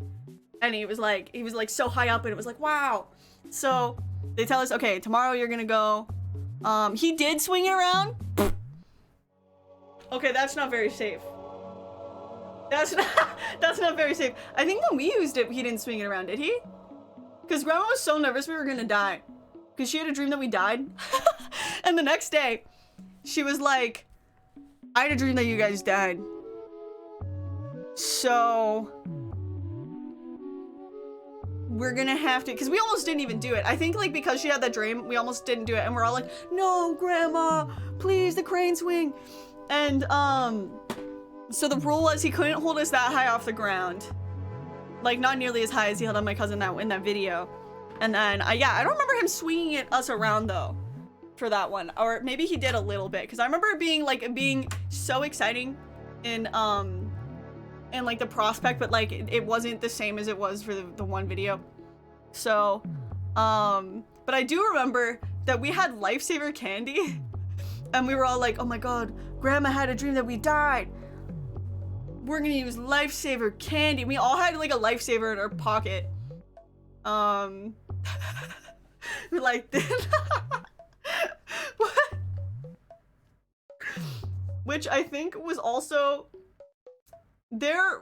and he was like so high up, and it was like, wow. So they tell us, okay, tomorrow you're gonna go. He did swing it around. Okay, that's not very safe. That's not very safe. I think when we used it, he didn't swing it around, did he? Because Grandma was so nervous we were gonna die, because she had a dream that we died. And the next day she was like, I had a dream that you guys died. So we're gonna have to, because we almost didn't even do it. I think like because she had that dream, we almost didn't do it, and we're all like, no, Grandma, please, the crane swing. And so the rule was he couldn't hold us that high off the ground, like not nearly as high as he held on my cousin in that video. And then yeah, I don't remember him swinging us around though for that one, or maybe he did a little bit, because I remember it being so exciting in like the prospect, but like it wasn't the same as it was for the one video. So but I do remember that we had lifesaver candy and we were all like, oh my god, Grandma had a dream that we died, we're gonna use lifesaver candy. We all had like a lifesaver in our pocket. We're like, what? Which I think was also, they're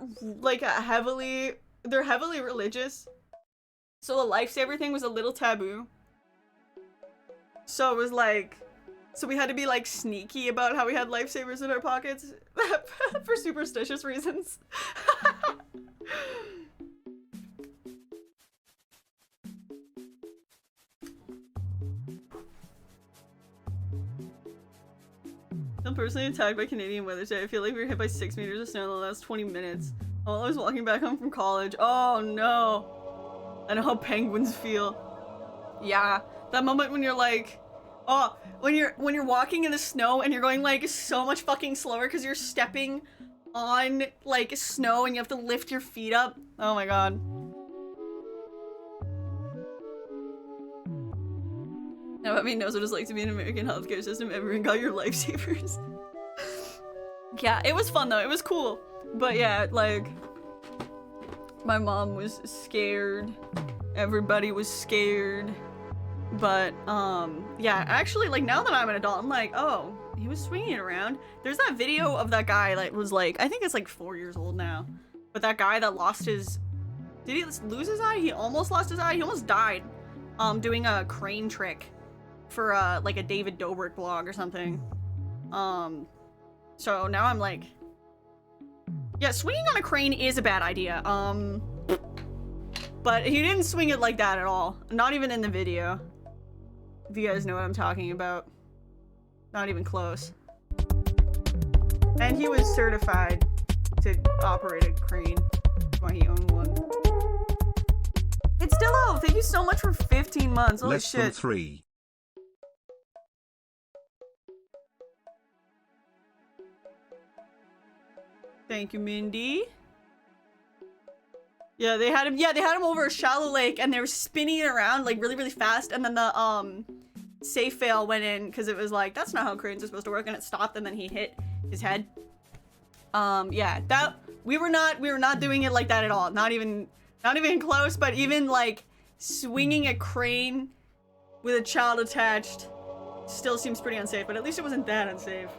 heavily religious, so the lifesaver thing was a little taboo. So it was like, so we had to be like sneaky about how we had lifesavers in our pockets for superstitious reasons. I'm personally attacked by Canadian weather today. I feel like we were hit by 6 meters of snow in the last 20 minutes. While I was walking back home from college. Oh no. I know how penguins feel. Yeah. That moment when you're like, oh, when you're walking in the snow and you're going like so much fucking slower because you're stepping on like snow and you have to lift your feet up. Oh my god. Now Abby knows what it's like to be in an American healthcare system. Everyone got your lifesavers. Yeah, it was fun though. It was cool. But yeah, like, my mom was scared. Everybody was scared. But, yeah, actually, like, now that I'm an adult, I'm like, oh, he was swinging it around. There's that video of that guy that was like, I think it's like 4 years old now. But that guy that lost his, did he lose his eye? He almost lost his eye. He almost died, doing a crane trick for, like a David Dobrik blog or something. So now I'm like, yeah, swinging on a crane is a bad idea. But he didn't swing it like that at all. Not even in the video. If you guys know what I'm talking about. Not even close. And he was certified to operate a crane. That's why he owned one. It's still out! Thank you so much for 15 months. Holy shit. Less than 3. Thank you, Mindy. Yeah, they had him over a shallow lake and they were spinning it around like really, really fast, and then the safe fail went in because it was like, that's not how cranes are supposed to work, and it stopped and then he hit his head. Yeah, that we were not doing it like that at all. Not even close, but even like swinging a crane with a child attached still seems pretty unsafe, but at least it wasn't that unsafe.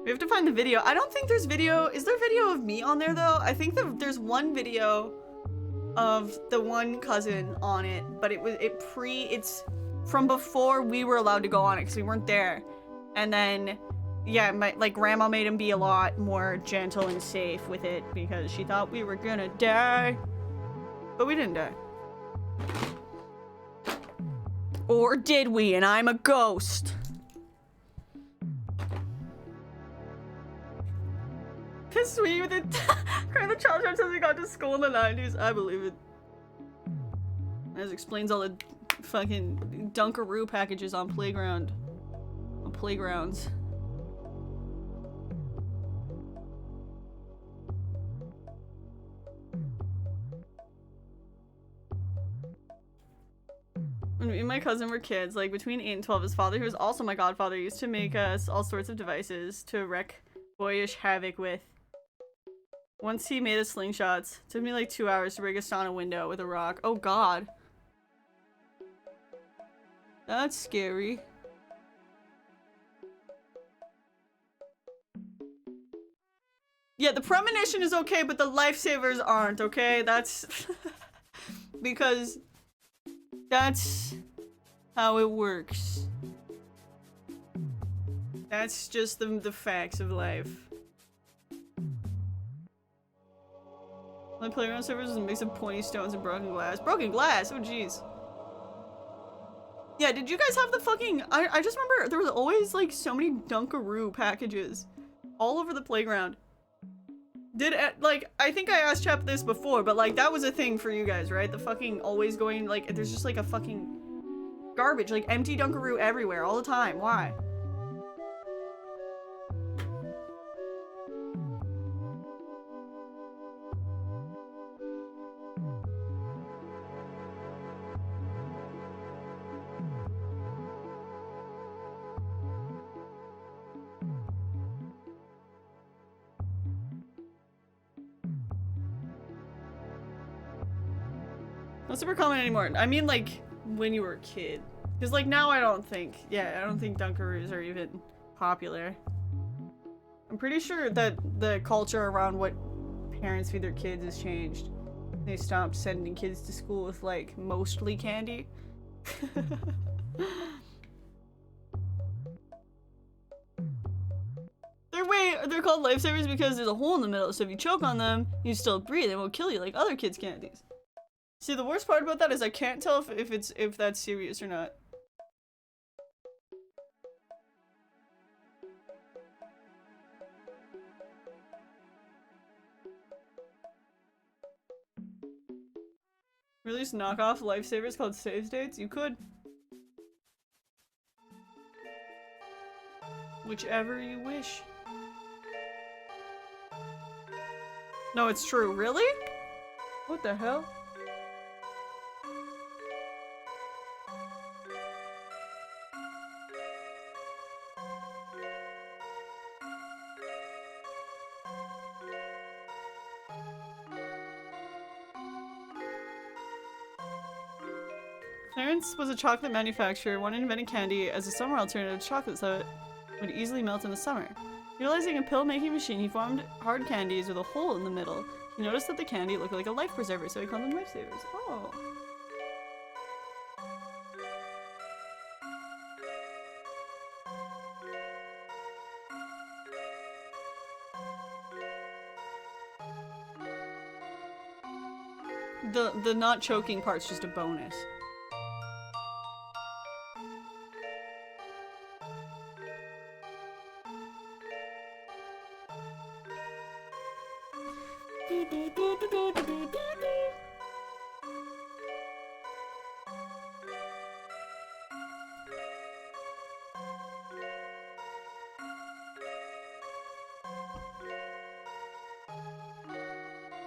We have to find the video. I don't think there's video. Is there video of me on there though? I think that there's one video of the one cousin on it, but it's from before we were allowed to go on it because we weren't there. And then, yeah, like grandma made him be a lot more gentle and safe with it because she thought we were gonna die, but we didn't die. Or did we? And I'm a ghost. It's sweet with it. The child says he got to school in the 90s. I believe it. That explains all the fucking Dunkaroo packages on playgrounds. When me and my cousin were kids, like between 8 and 12, his father, who was also my godfather, used to make us all sorts of devices to wreak boyish havoc with. Once he made us slingshots. Took me like 2 hours to break a sauna window with a rock. Oh god. That's scary. Yeah, the premonition is okay, but the lifesavers aren't, okay? That's... because... that's... how it works. That's just the facts of life. My playground servers is a mix of pointy stones and broken glass. Broken glass? Oh jeez. Yeah, did you guys have the fucking... I just remember there was always like so many Dunkaroo packages all over the playground. Like, I think I asked Chap this before, but like that was a thing for you guys, right? The fucking always going, like, there's just like a fucking garbage, like empty Dunkaroo everywhere all the time. Why? Not super common anymore. I mean, like, when you were a kid. Because, like, now I don't think Dunkaroos are even popular. I'm pretty sure that the culture around what parents feed their kids has changed. They stopped sending kids to school with, like, mostly candy. They're called lifesavers because there's a hole in the middle, so if you choke on them, you still breathe and it won't kill you like other kids' candies. See, the worst part about that is I can't tell if that's serious or not. Release knockoff lifesavers called save states? You could. Whichever you wish. No, it's true. Really? What the hell? Clarence was a chocolate manufacturer, one invented candy as a summer alternative to chocolate so it would easily melt in the summer. Utilizing a pill-making machine, he formed hard candies with a hole in the middle. He noticed that the candy looked like a life preserver, so he called them lifesavers. Oh. The not choking part's just a bonus.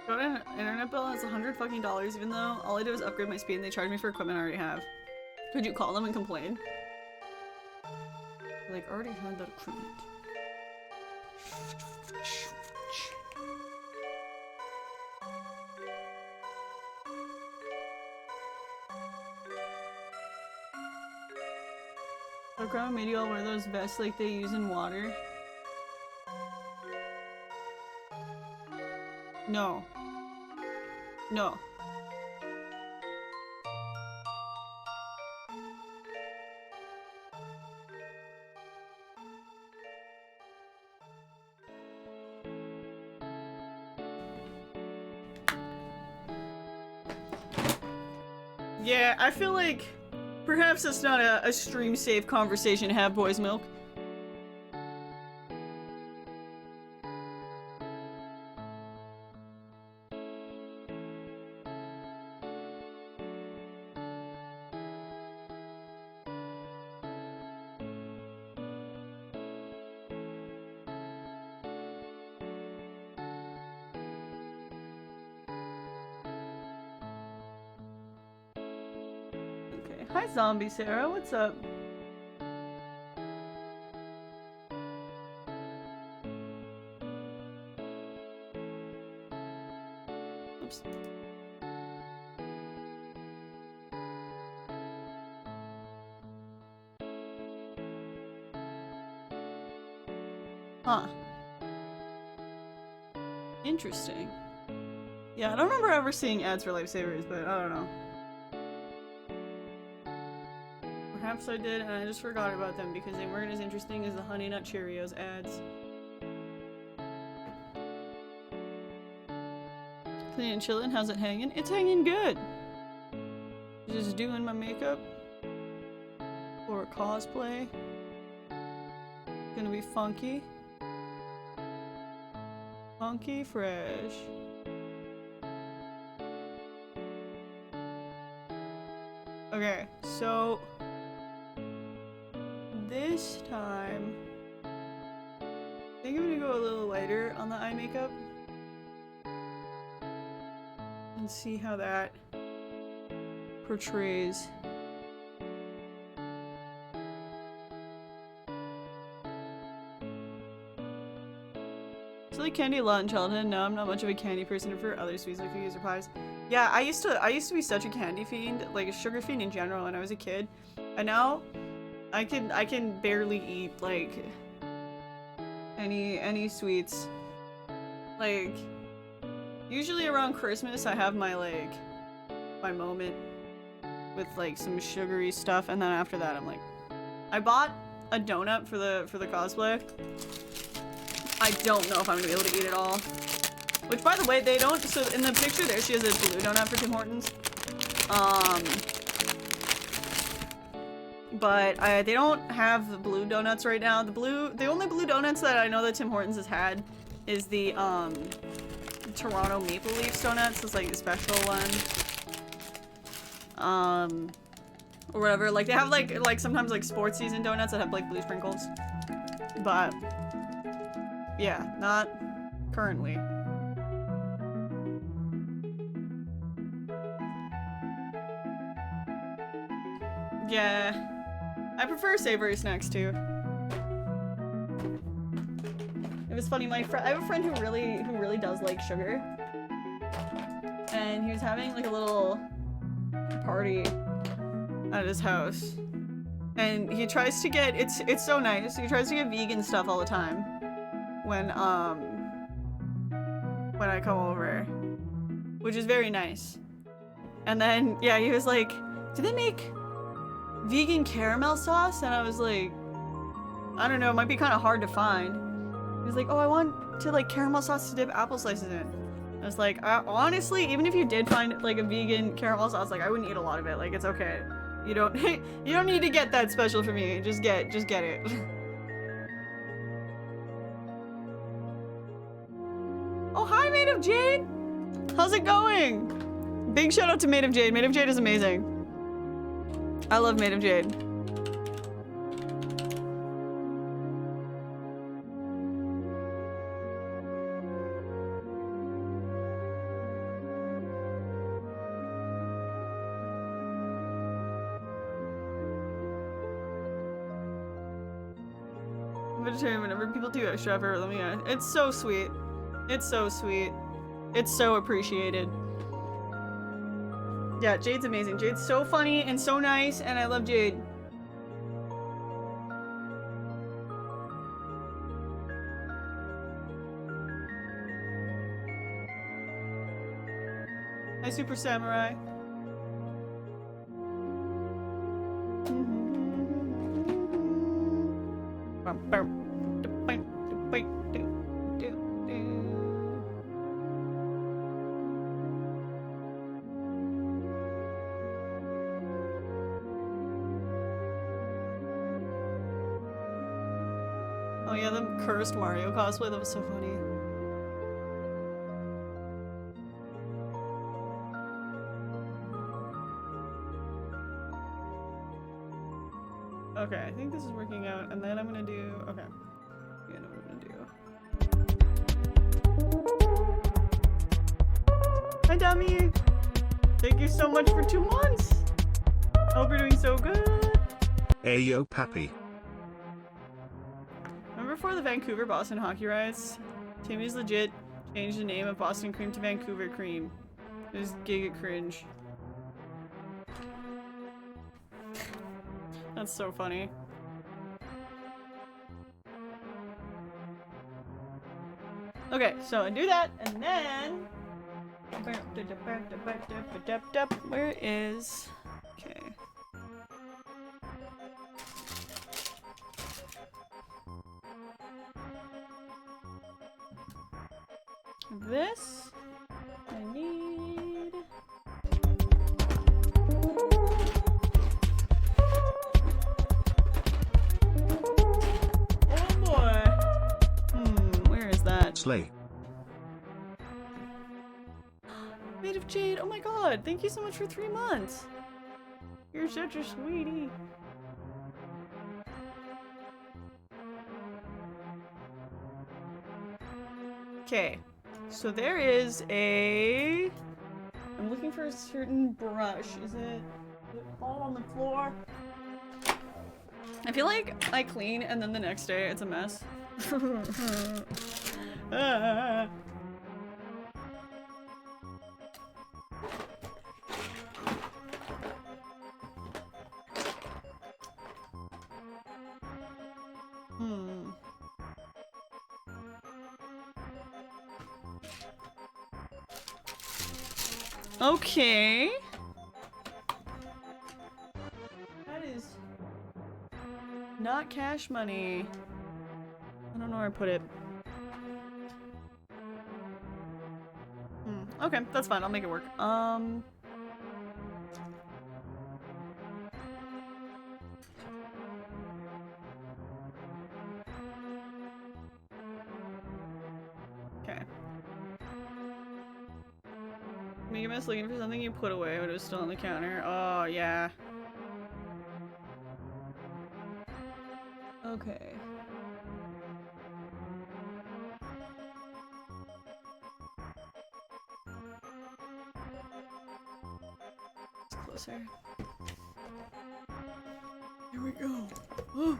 Got an internet bill that's $100 fucking even though all I did was upgrade my speed and they charged me for equipment I already have. Could you call them and complain? Like, already had that equipment. So Grandma made you all wear those vests like they use in water? No. No. Yeah, I feel like perhaps that's not a stream safe conversation to have, boys milk. Okay, hi Zombie Sarah, what's up? Oops. Huh. Interesting. Yeah, I don't remember ever seeing ads for lifesavers, but I don't know. Perhaps I did and I just forgot about them because they weren't as interesting as the Honey Nut Cheerios ads. Clean and chillin', how's it hanging? It's hanging good! Just doing my makeup for cosplay. Gonna be funky. Funky fresh. Okay, so this time I think I'm gonna go a little lighter on the eye makeup and see how that portrays. I like candy a lot in childhood. Now I'm not much of a candy person for other sweets like cookies or pies. Yeah, I used to be such a candy fiend, like a sugar fiend in general when I was a kid. And now I can barely eat like any sweets. Like usually around Christmas I have my my moment with like some sugary stuff, and then after that I'm like, I bought a donut for the cosplay. I don't know if I'm gonna be able to eat it all. Which, by the way, they don't. So in the picture there, she has a blue donut for Tim Hortons. But they don't have the blue donuts right now. The only blue donuts that I know that Tim Hortons has had is the Toronto Maple Leafs donuts. It's like a special one. Or whatever. Like they have like sometimes like sports season donuts that have like blue sprinkles. But yeah, not currently. Yeah, I prefer savory snacks too. It was funny. I have a friend who really does like sugar, and he was having like a little party at his house, and he tries to get it's so nice. He tries to get vegan stuff all the time when I come over, which is very nice. And then yeah, he was like, "Do they make vegan caramel sauce?" And I was like, I don't know, it might be kind of hard to find. He was like, "Oh, I want to like caramel sauce to dip apple slices in." I was like, honestly, even if you did find like a vegan caramel sauce, like I wouldn't eat a lot of it. Like it's okay. You don't you don't need to get that special for me. Just get it. Oh, hi, Made of Jade. How's it going? Big shout out to Made of Jade. Made of Jade is amazing. I love Made of Jade. vegetarian whenever people do extra effort. Let me know. It's so sweet. It's so sweet. It's so appreciated. Yeah, Jade's amazing. Jade's so funny and so nice, and I love Jade. Hi, Super Samurai. Oh yeah, the cursed Mario cosplay, that was so funny. Okay, I think this is working out, and then I'm gonna do, okay. Yeah, I know what I'm gonna do. Hi, Dummy! Thank you so much for 2 months! Hope you're doing so good! Ayo, Pappy. Remember before the Vancouver-Boston hockey riots? Timmy's legit changed the name of Boston Cream to Vancouver Cream. It was giga cringe. That's so funny. Okay, so I do that, and then... Where is... Okay. This... I need... Oh boy! Where is that? Slay. Made of Jade, oh my god, thank you so much for 3 months! You're such a sweetie. Okay, so there is a... I'm looking for a certain brush. Is it all on the floor? I feel like I clean and then the next day it's a mess. Ah. Okay. That is not cash money. I don't know where I put it. Okay, that's fine. I'll make it work. Okay. Make a mess looking for something you put away when it was still on the counter. Oh, yeah. Okay. It's closer. Here we go. Oh.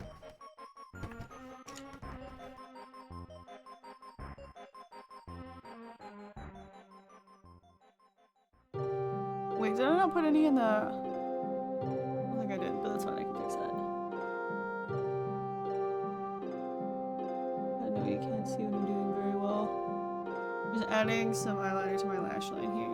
Wait, did I not put any in the... I don't think I did, but that's fine, I can fix that. I know you can't see what I'm doing very well. Just adding some eyeliner to my lash line here.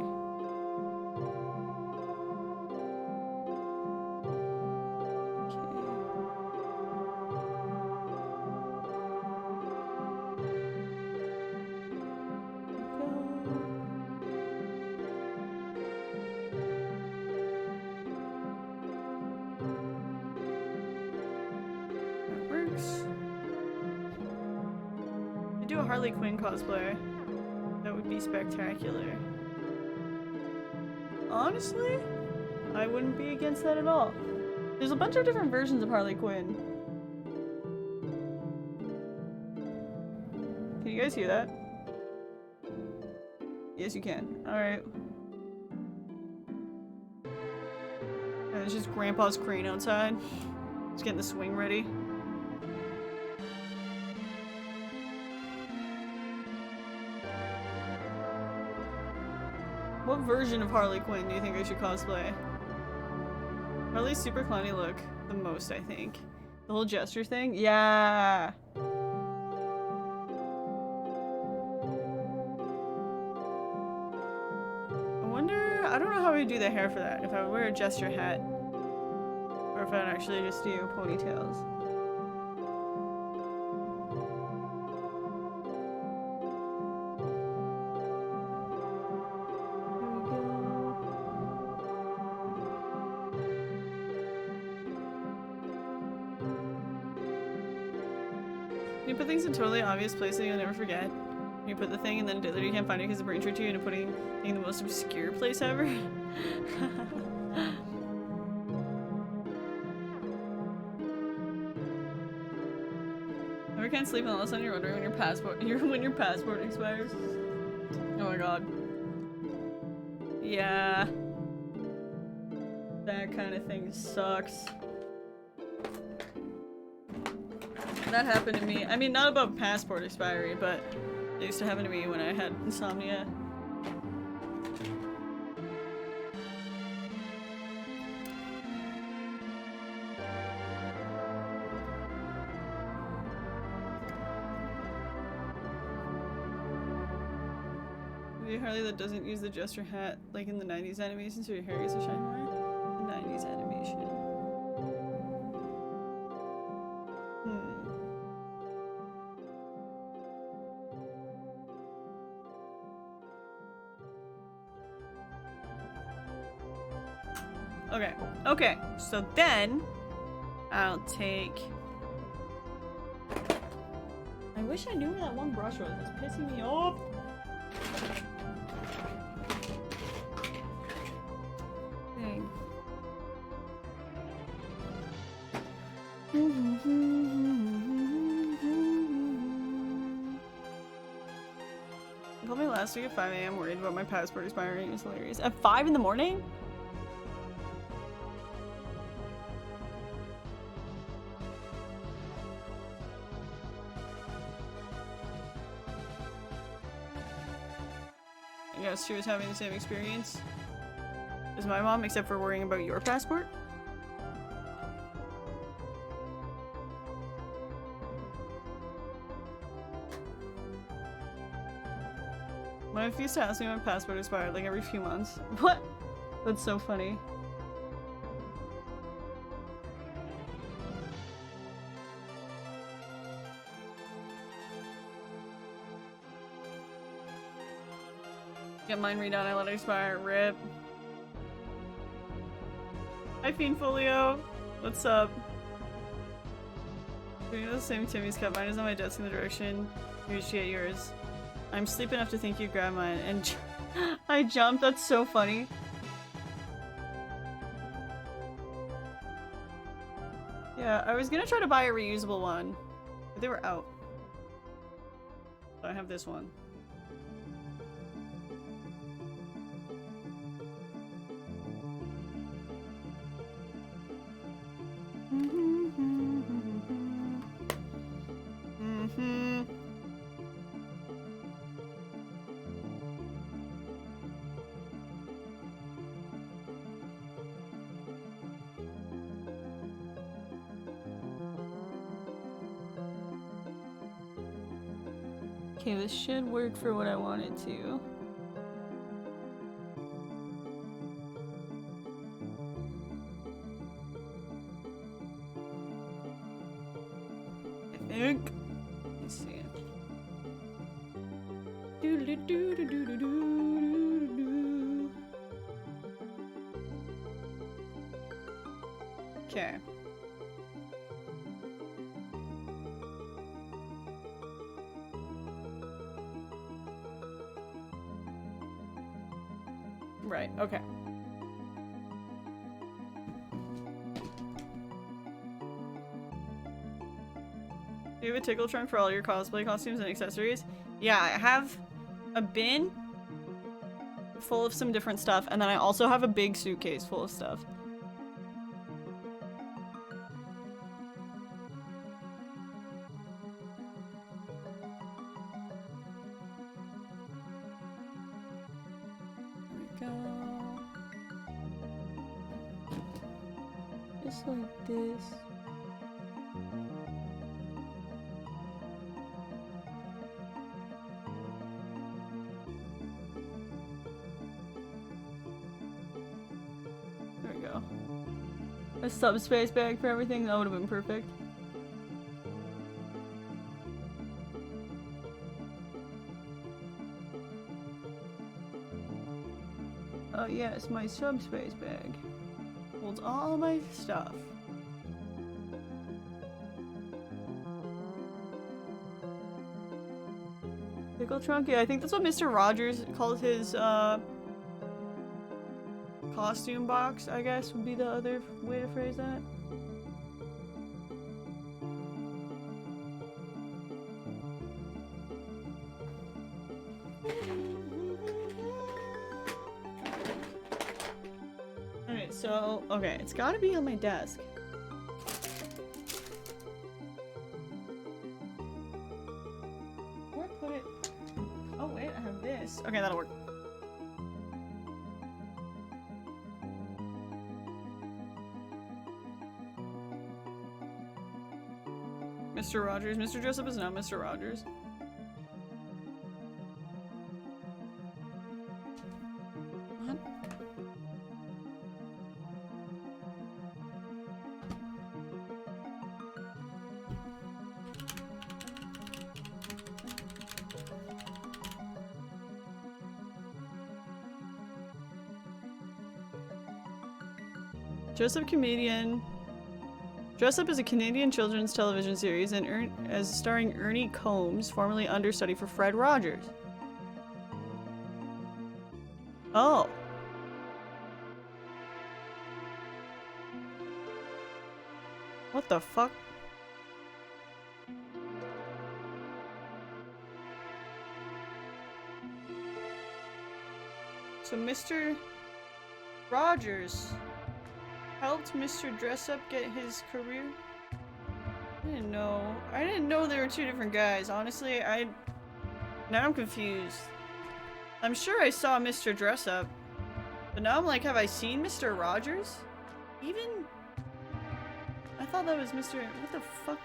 Harley Quinn cosplay. That would be spectacular. Honestly, I wouldn't be against that at all. There's a bunch of different versions of Harley Quinn. Can you guys hear that? Yes, you can. Alright. And it's just Grandpa's crane outside. He's getting the swing ready. What version of Harley Quinn do you think I should cosplay? Harley's super clowny look the most, I think. The whole gesture thing? Yeah! I wonder... I don't know how I would do the hair for that. If I would wear a gesture hat. Or if I'd actually just do ponytails. You put things in totally obvious places you'll never forget. You put the thing and then later you can't find it because the brain tricked you into putting it in the most obscure place ever. Never can't sleep unless you're wondering when your passport expires. Oh my god. Yeah. That kind of thing sucks. That happened to me. I mean, not about passport expiry, but it used to happen to me when I had insomnia. Maybe a Harley that doesn't use the gesture hat like in the 90s animation so your hair gets to shine more? The 90s animation. Okay, okay, so then I'll take... I wish I knew where that one brush was. It's pissing me off. Dang. They called me last week at 5 AM worried about my passport expiring. It was hilarious. At 5 in the morning? I guess she was having the same experience as my mom, except for worrying about your passport. My wife used to ask me when my passport expired like every few months. What? That's so funny. Get mine redone, I let it expire. RIP. Hi Fiendfolio. What's up? Doing the same Timmy's cup. Mine is on my desk in the direction you reached to get yours. I'm sleep enough to think you grabbed mine and I jumped. That's so funny. Yeah, I was gonna try to buy a reusable one, but they were out. So I have this one. Okay, this should work for what I want it to. I think. Let's see. Okay. Right, okay. Do you have a tickle trunk for all your cosplay costumes and accessories? Yeah, I have a bin full of some different stuff, and then I also have a big suitcase full of stuff. There we Just like this. There we go. A subspace bag for everything, that would have been perfect. Oh yes, my subspace bag holds all my stuff. Pickle trunk? Yeah, I think that's what Mr. Rogers calls his costume box, I guess would be the other way to phrase that. Alright, so, okay, it's gotta be on my desk. Where I put it? Oh wait, I have this. Okay, that'll work. Mr. Rogers. Mr. Jessup is not Mr. Rogers. What? Jessup comedian. Dress Up is a Canadian children's television series and as starring Ernie Combs, formerly understudy for Fred Rogers. Oh. What the fuck? So Mr. Rogers helped Mr. Dressup get his career? I didn't know. I didn't know there were two different guys. Honestly, now I'm confused. I'm sure I saw Mr. Dressup, but now I'm like, have I seen Mr. Rogers? Even? I thought that was Mr. What the fuck?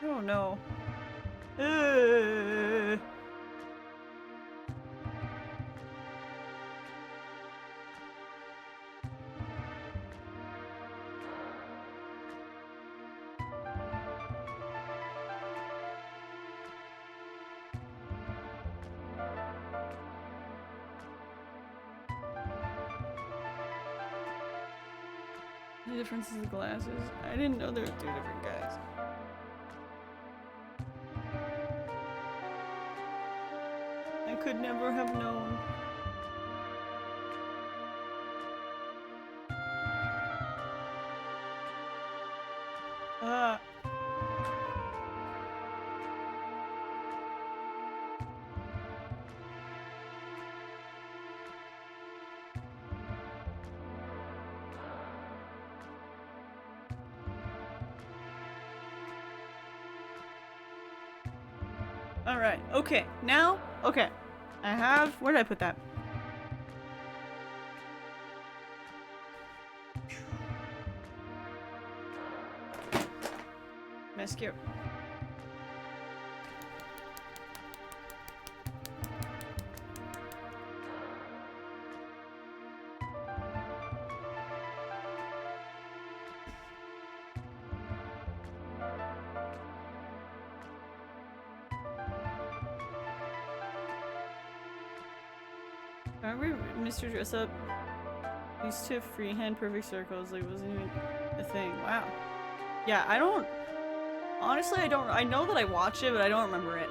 I don't know. The difference is the glasses. I didn't know there were two different guys. I could never have known. Ah. Alright, okay, now, okay. I have, where did I put that? Mascara. Remember Mr. Dressup used to freehand perfect circles, like wasn't even a thing. Wow. Yeah, I don't honestly I know that I watched it, but I don't remember it.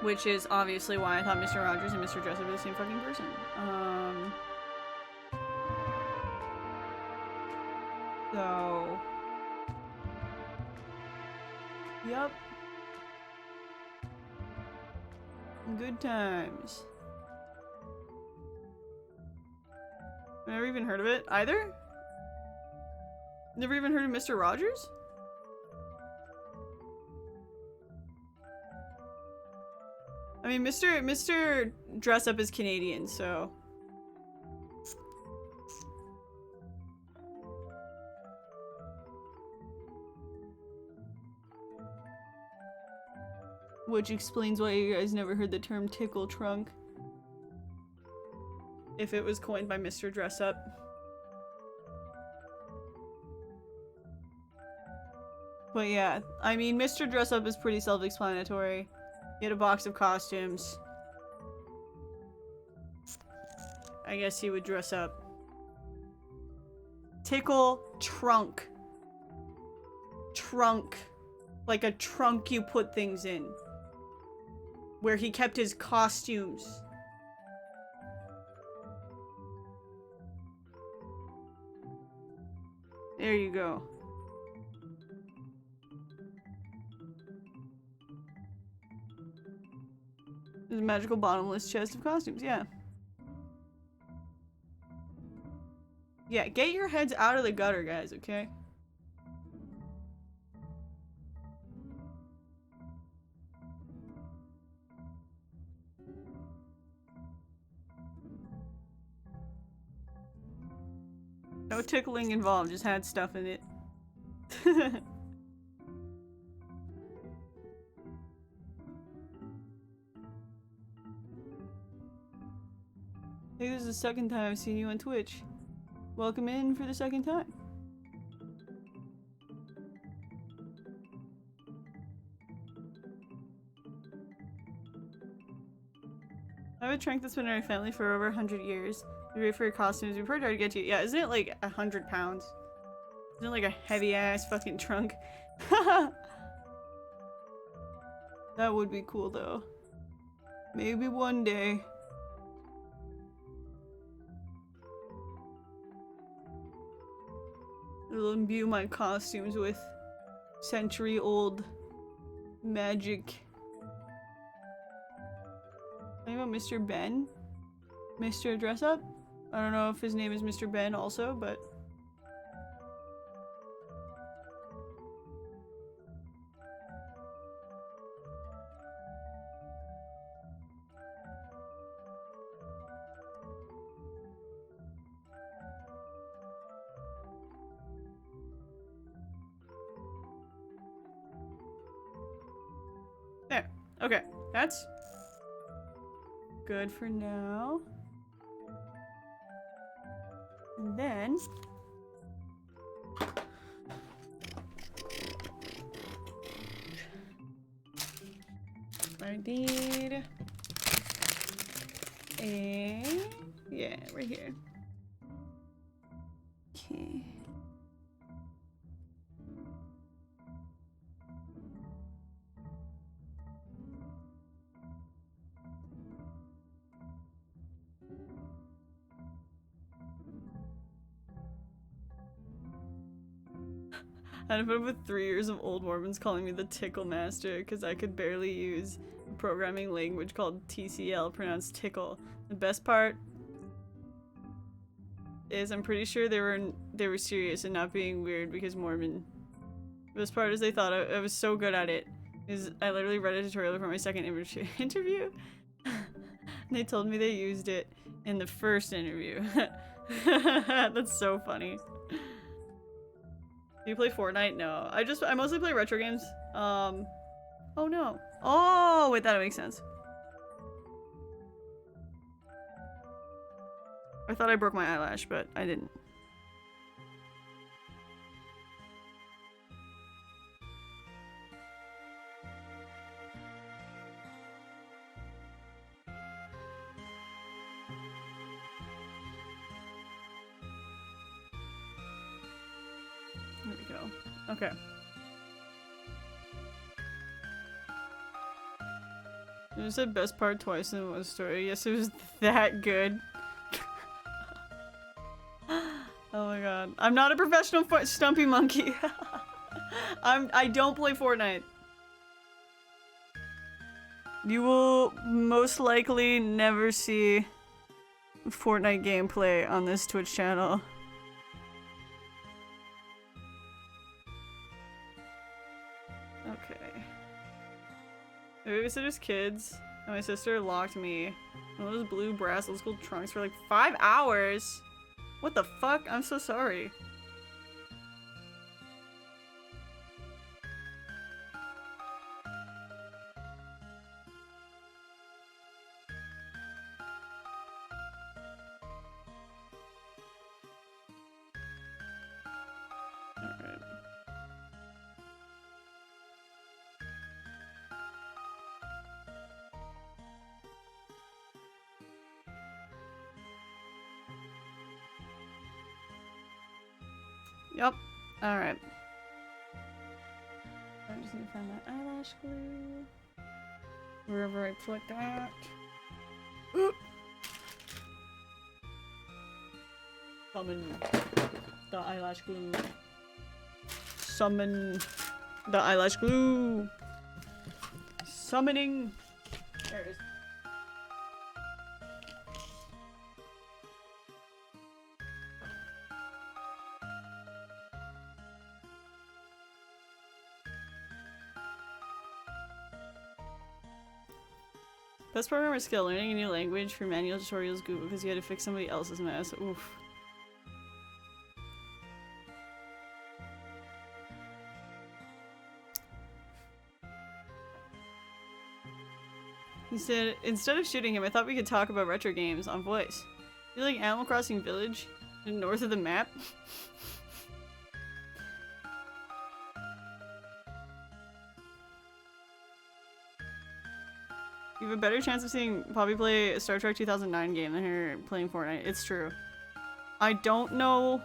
Which is obviously why I thought Mr. Rogers and Mr. Dressup were the same fucking person. So yep. Good times. Never even heard of it either? Never even heard of Mr. Rogers? I mean, Mr. Dressup is Canadian, so Which explains why you guys never heard the term tickle trunk. If it was coined by Mr. Dress Up. But yeah, I mean, Mr. Dress Up is pretty self-explanatory. He had a box of costumes. I guess he would dress up. Tickle trunk. Trunk. Like a trunk you put things in. Where he kept his costumes. There you go. There's a magical bottomless chest of costumes, yeah. Yeah, get your heads out of the gutter, guys, okay? No tickling involved, just had stuff in it. I think this is the second time I've seen you on Twitch. Welcome in for the second time. I have a trunk that's been in our family for over 100 years. You ready for your costumes? We've heard how to get to you. Yeah, isn't it like 100 pounds? Isn't it like a heavy ass fucking trunk? That would be cool though. Maybe one day. It'll imbue my costumes with century-old magic. Talking about Mr. Ben? Mr. Dress Up? I don't know if his name is Mr. Ben also, but... There. Okay. That's good for now. And then... I need a... yeah, right here. Okay. I had to put up with 3 years of old Mormons calling me the Tickle Master because I could barely use a programming language called TCL, pronounced tickle. The best part is I'm pretty sure they were serious and not being weird because Mormon. The best part is they thought I was so good at it. Is I literally read a tutorial for my second interview. And they told me they used it in the first interview. That's so funny. Do you play Fortnite? No. I mostly play retro games. Oh no. Oh, wait, that makes sense. I thought I broke my eyelash, but I didn't. There we go. Okay. You said best part twice in one story. Yes, it was that good. Oh my god. I'm not a professional stumpy monkey. I don't play Fortnite. You will most likely never see Fortnite gameplay on this Twitch channel. Okay. My babysitter's kids and my sister locked me in one of those blue brass old school trunks for like 5 hours. What the fuck? I'm so sorry. Alright. Yep. Alright. I just need to find that eyelash glue. Wherever I put that. Oop. Summon the eyelash glue. Summon the eyelash glue. Summoning. There it is. Best programmer skill, learning a new language for manual tutorials Google because you had to fix somebody else's mess. Oof. He said, instead of shooting him, I thought we could talk about retro games on voice. You like Animal Crossing Village? North of the map? You have a better chance of seeing Poppy play a Star Trek 2009 game than her playing Fortnite. It's true. I don't know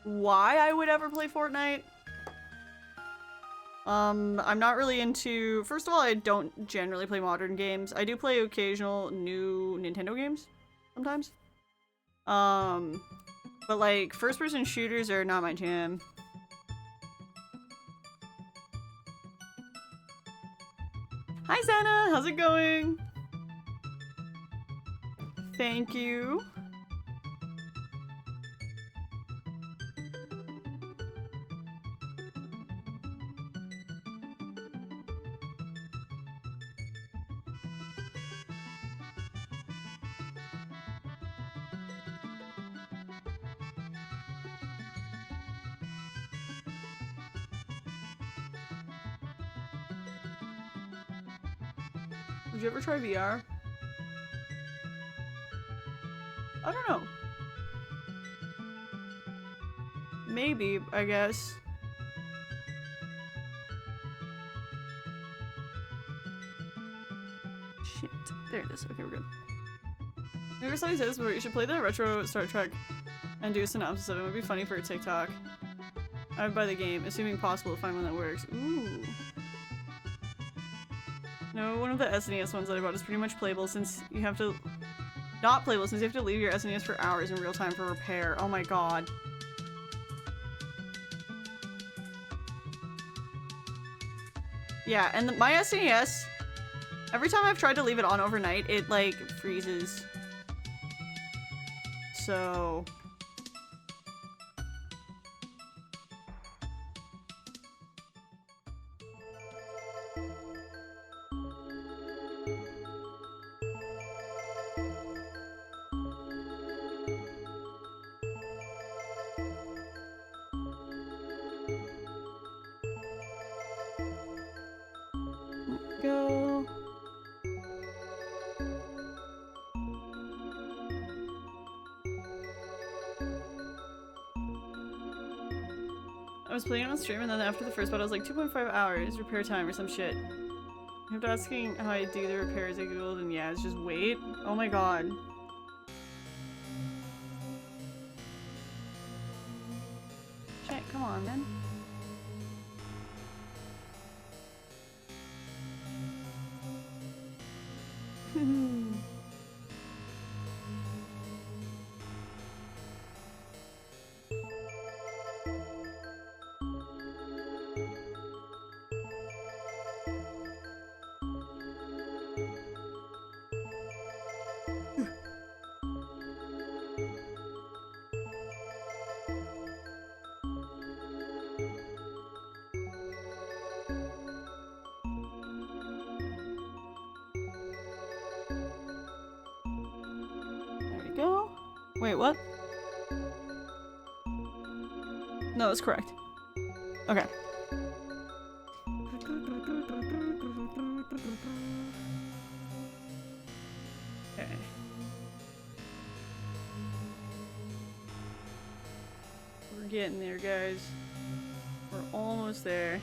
why I would ever play Fortnite. I'm not really into... First of all, I don't generally play modern games. I do play occasional new Nintendo games sometimes. But like, first-person shooters are not my jam. Hi, Santa! How's it going? Thank you. Would you ever try VR? I don't know. Maybe, I guess. Shit. There it is. Okay, we're good. I never saw you say this before. You should play the retro Star Trek and do a synopsis of it. It would be funny for a TikTok. I would buy the game, assuming possible to find one that works. Ooh. No, one of the SNES ones that I bought is pretty much playable since you have to... Not playable since you have to leave your SNES for hours in real time for repair. Oh my god. Yeah, and my SNES, every time I've tried to leave it on overnight, it like freezes. So... Go. I was playing on stream and then after the first battle I was like 2.5 hours repair time or some shit. After asking how I do the repairs I googled and yeah, it's just wait. Oh my god. Shit, come on man. Go. Wait, what? No, that's correct. Okay. Okay. We're getting there, guys. almost there.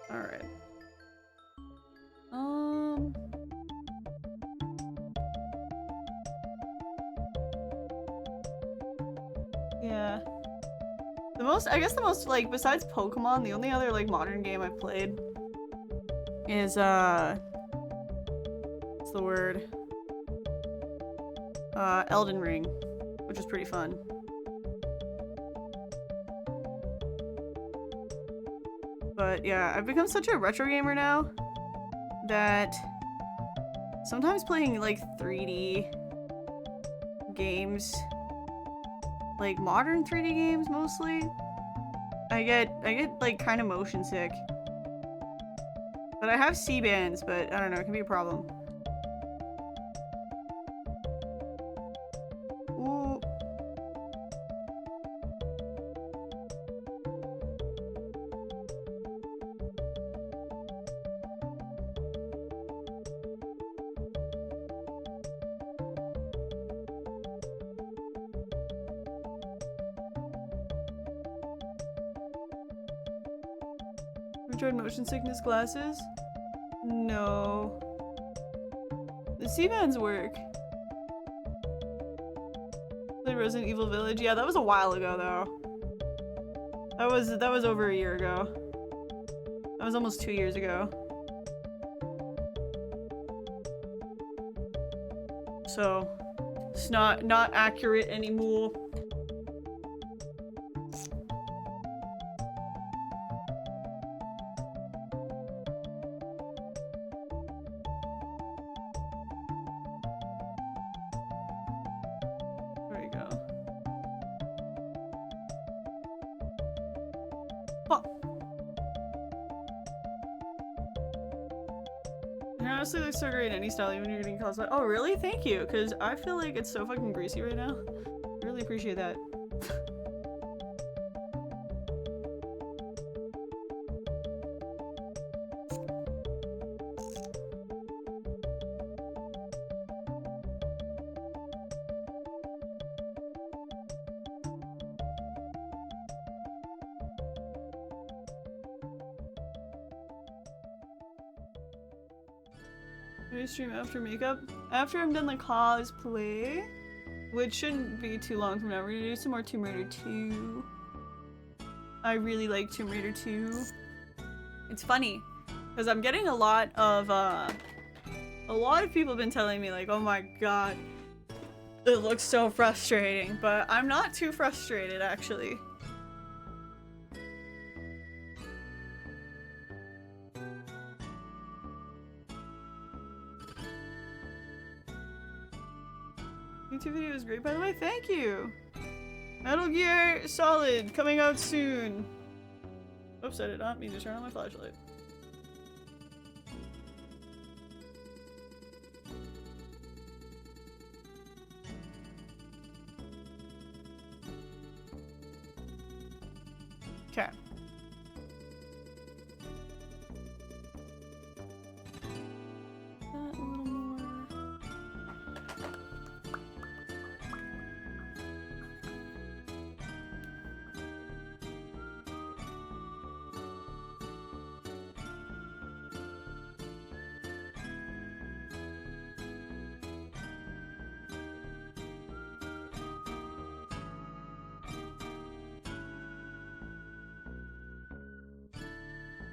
Alright. Yeah. I guess the most, like, besides Pokemon, the only other, like, modern game I've played is, what's the word? Elden Ring, which is pretty fun. But yeah, I've become such a retro gamer now that sometimes playing, like, 3D games, like modern 3D games mostly, I get like kind of motion sick. But I have C-bands, but I don't know, it can be a problem. Ooh. Have you tried motion sickness glasses? No. The C-bands work. The Resident Evil Village? Yeah, that was a while ago though. That was over a year ago. That was almost 2 years ago. So it's not accurate anymore. Honestly, looks so great in any style, even when you're getting cosplay. Oh, really? Thank you, because I feel like it's so fucking greasy right now. I really appreciate that. Stream after makeup? After I'm done the cosplay, which shouldn't be too long from now. We're gonna do some more Tomb Raider 2. I really like Tomb Raider 2. It's funny, because I'm getting a lot of people have been telling me like, oh my god, it looks so frustrating, but I'm not too frustrated actually. YouTube video is great, by the way. Thank you. Metal Gear Solid coming out soon. Oops, I did not mean to turn on my flashlight. Okay.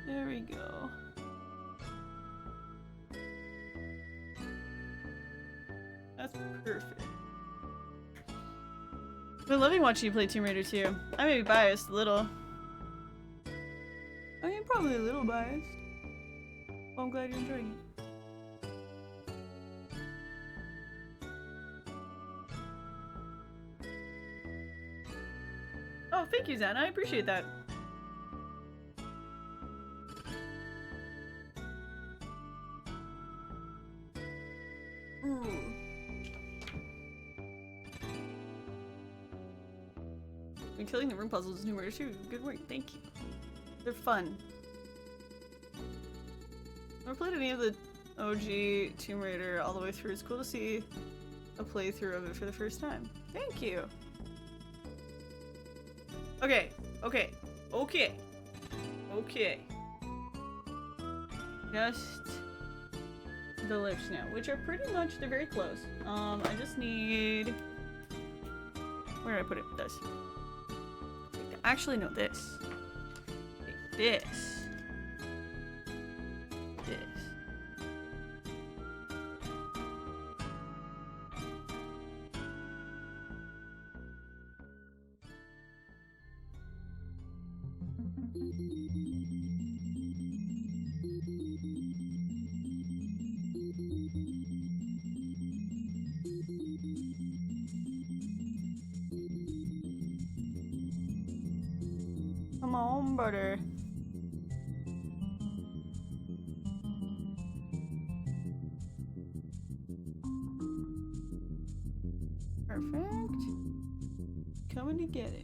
There we go. That's perfect. I've been loving watching you play Tomb Raider 2. I may be biased a little. I mean, probably a little biased. Well, I'm glad you're enjoying it. Oh, thank you, Xana. I appreciate that. Killing the room puzzles is Tomb Raider 2. Good work, thank you. They're fun. I've never played any of the OG Tomb Raider all the way through. It's cool to see a playthrough of it for the first time. Thank you. Okay, okay, okay, okay. Just the lips now, which are pretty much, they're very close. I just need, where did I put it? This. Actually, no, this. This. This. Come on, butter. Perfect. Coming together.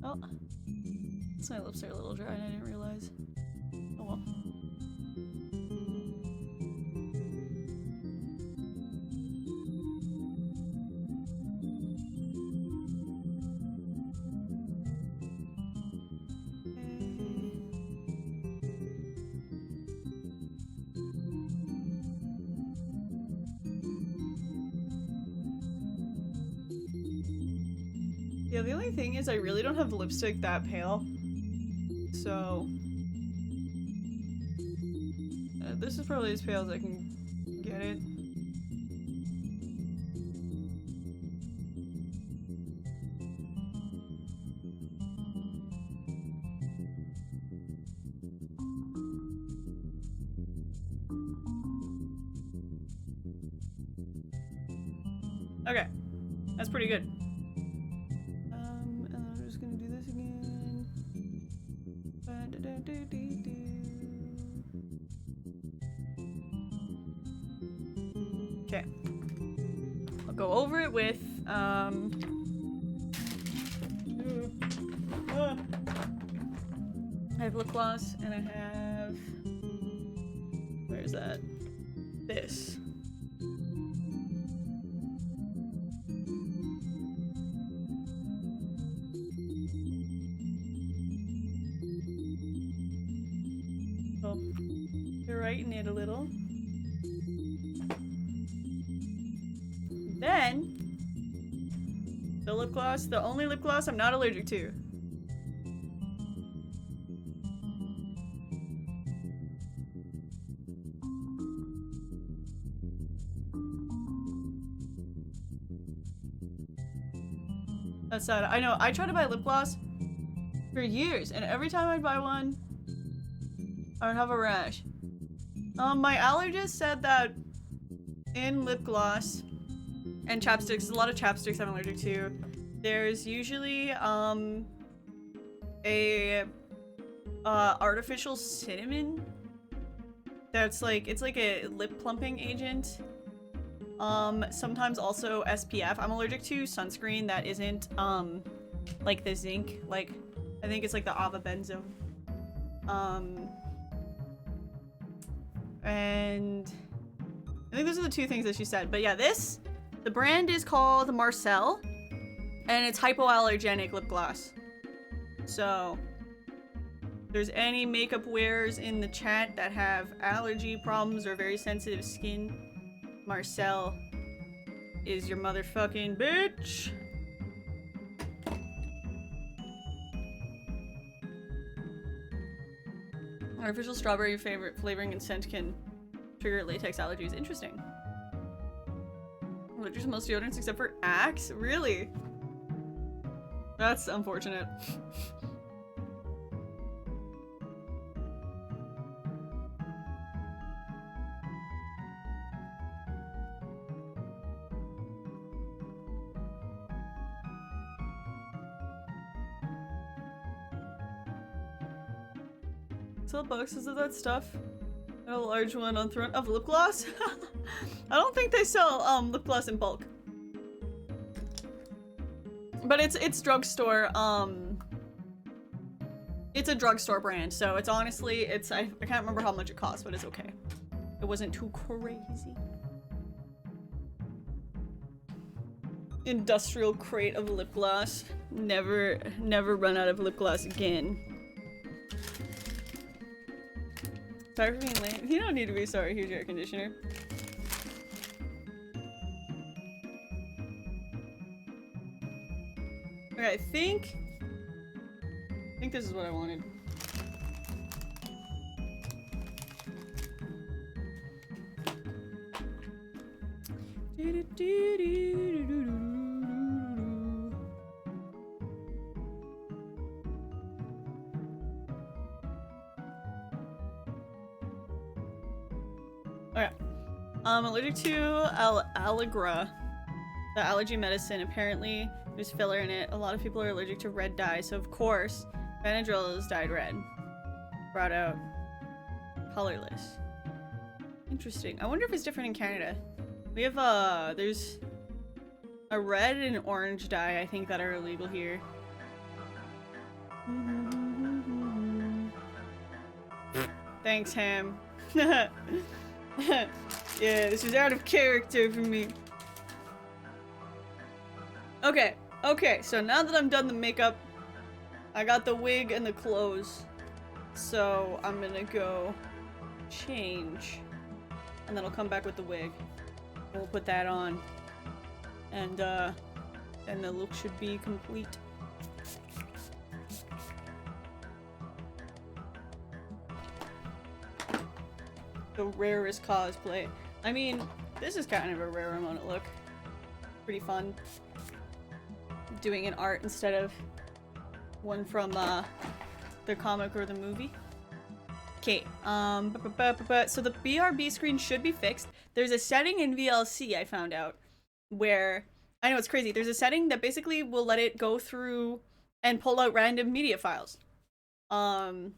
Oh. My lips are a little dry and I didn't realize. Oh well. Yeah, the only thing is I really don't have lipstick that pale. So this is probably as pale as I can get it. Okay, that's pretty good. And I'm just gonna do this again. Okay. I'll go over it with, I have lip gloss and I have, where's that? This. So, brighten it a little. Then, the lip gloss, the only lip gloss I'm not allergic to. That's sad. I know, I tried to buy lip gloss for years, and every time I'd buy one, I would have a rash. My allergist said that in lip gloss and chapsticks, a lot of chapsticks I'm allergic to, there's usually a artificial cinnamon that's like, it's like a lip plumping agent. Sometimes also SPF. I'm allergic to sunscreen that isn't like the zinc, like I think it's like the avobenzone. And I think those are the two things that she said. But yeah, this, the brand is called Marcel, and it's hypoallergenic lip gloss. So, if there's any makeup wearers in the chat that have allergy problems or very sensitive skin, Marcel is your motherfucking bitch. Artificial strawberry favorite flavoring and scent can trigger latex allergies. Interesting. Allergic to most deodorants except for Axe? Really? That's unfortunate. Sell boxes of that stuff. A large one on front of lip gloss. I don't think they sell lip gloss in bulk. But it's drugstore, it's a drugstore brand, so it's honestly, I can't remember how much it costs, but it's okay. It wasn't too crazy. Industrial crate of lip gloss. Never run out of lip gloss again. Sorry for being late. You don't need to be sorry. Here's your air conditioner. Okay, I think this is what I wanted. Okay. I'm allergic to Allegra, the allergy medicine. Apparently, there's filler in it. A lot of people are allergic to red dye, so of course, Benadryl is dyed red. Brought out colorless. Interesting. I wonder if it's different in Canada. We have there's a red and orange dye, I think, that are illegal here. Thanks, Ham. Yeah, this is out of character for me. Okay, so now that I'm done the makeup, I got the wig and the clothes. So I'm gonna go change. And then I'll come back with the wig. We'll put that on. And the look should be complete. The rarest cosplay. I mean, this is kind of a rare Ramona look. Pretty fun. Doing an art instead of one from the comic or the movie. Okay, so the BRB screen should be fixed. There's a setting in VLC I found out where, I know it's crazy, there's a setting that basically will let it go through and pull out random media files. I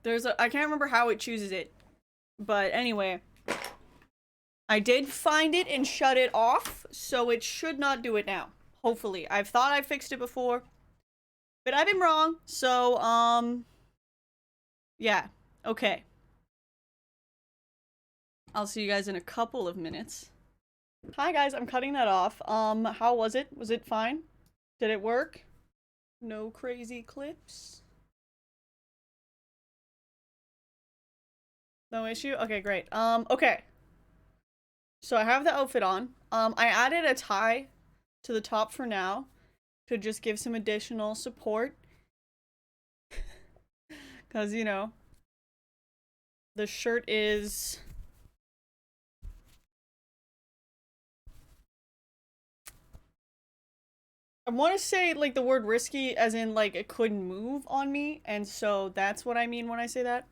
can't remember how it chooses it, but anyway, I did find it and shut it off, so it should not do it now. Hopefully. I've thought I fixed it before, but I've been wrong, so, yeah, okay. I'll see you guys in a couple of minutes. Hi guys, I'm cutting that off. How was it? Was it fine? Did it work? No crazy clips? No issue? Okay, great. Okay. So I have the outfit on. I added a tie to the top for now to just give some additional support. Because, you know, the shirt is... I want to say, like, the word risky as in, like, it couldn't move on me, and so that's what I mean when I say that.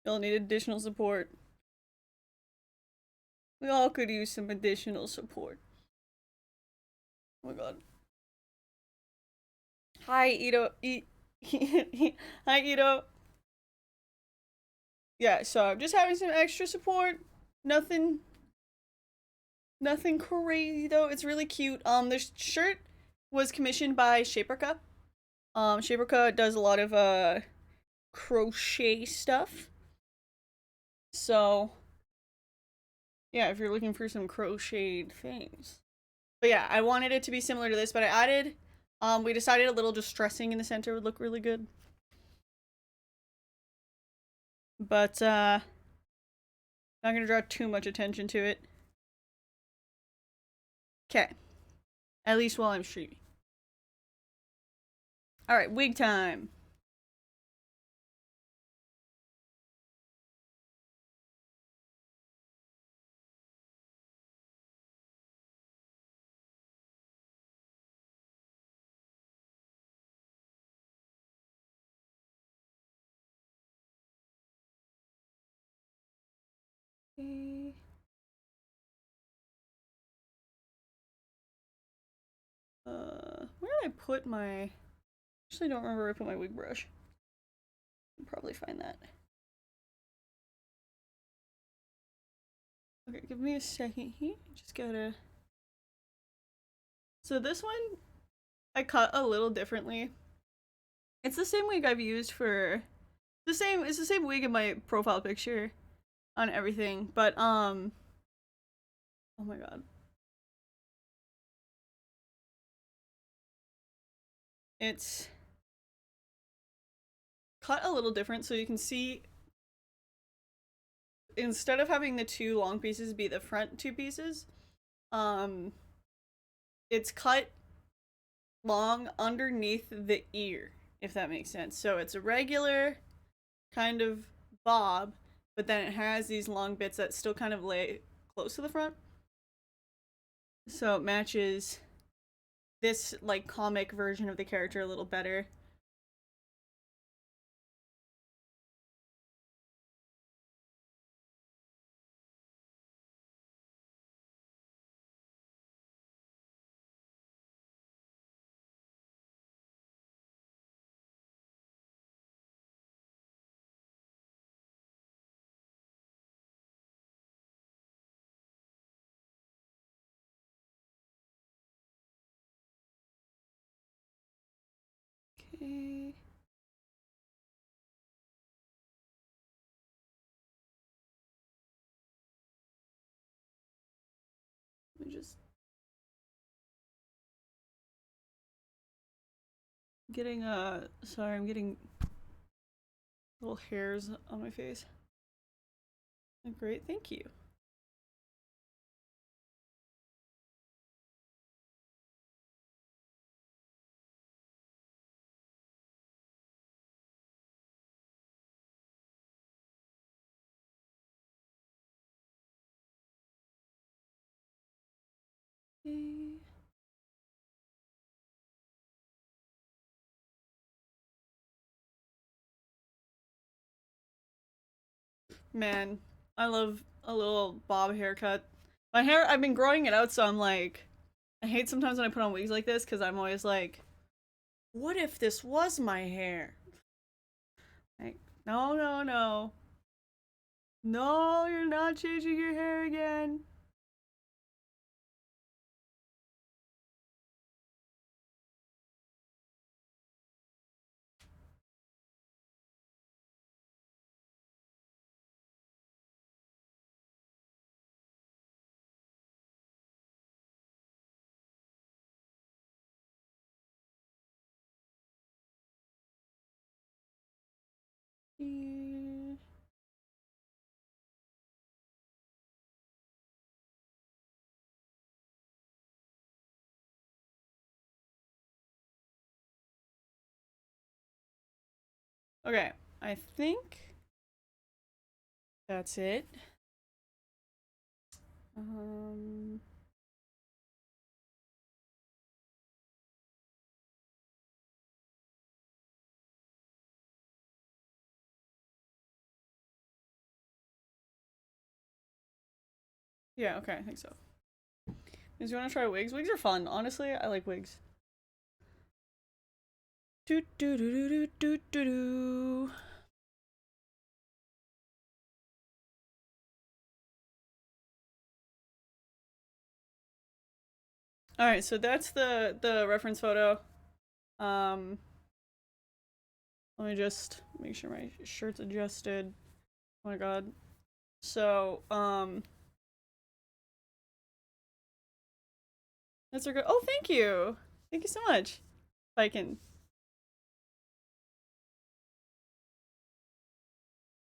You'll need additional support. We all could use some additional support. Oh my god. Hi, Ito. Hi, Ito. Yeah, so I'm just having some extra support. Nothing crazy though. It's really cute. This shirt was commissioned by Shaperka. Shaperka does a lot of crochet stuff. So yeah, if you're looking for some crocheted things. But yeah, I wanted it to be similar to this, but I added we decided a little distressing in the center would look really good. But not gonna draw too much attention to it. Okay. At least while I'm streaming. Alright, wig time. Okay. Where did I put my... Actually, I don't remember where I put my wig brush. I'll probably find that. Okay, give me a second here. Just gotta So this one I cut a little differently. It's the same wig I've used for it's the same wig in my profile picture on everything, but oh my god. It's cut a little different so you can see instead of having the two long pieces be the front two pieces, um it's cut long underneath the ear, if that makes sense. So it's a regular kind of bob, but then it has these long bits that still kind of lay close to the front. So it matches this like comic version of the character a little better. Okay. Let me just getting sorry, I'm getting little hairs on my face. Great, thank you. Okay. Man, I love a little bob haircut. My hair, I've been growing it out, so I'm like, I hate sometimes when I put on wigs like this because I'm always like, what if this was my hair? Like, no, no, no. No, you're not changing your hair again. Yeah. Okay, I think that's it. Um, yeah, okay, I think so. Do you want to try wigs? Wigs are fun. Honestly, I like wigs. Do do do do do do do do. All right, so that's the reference photo. Um, let me just make sure my shirt's adjusted. Oh my god. So, that's a good. Oh, thank you. Thank you so much. If I can.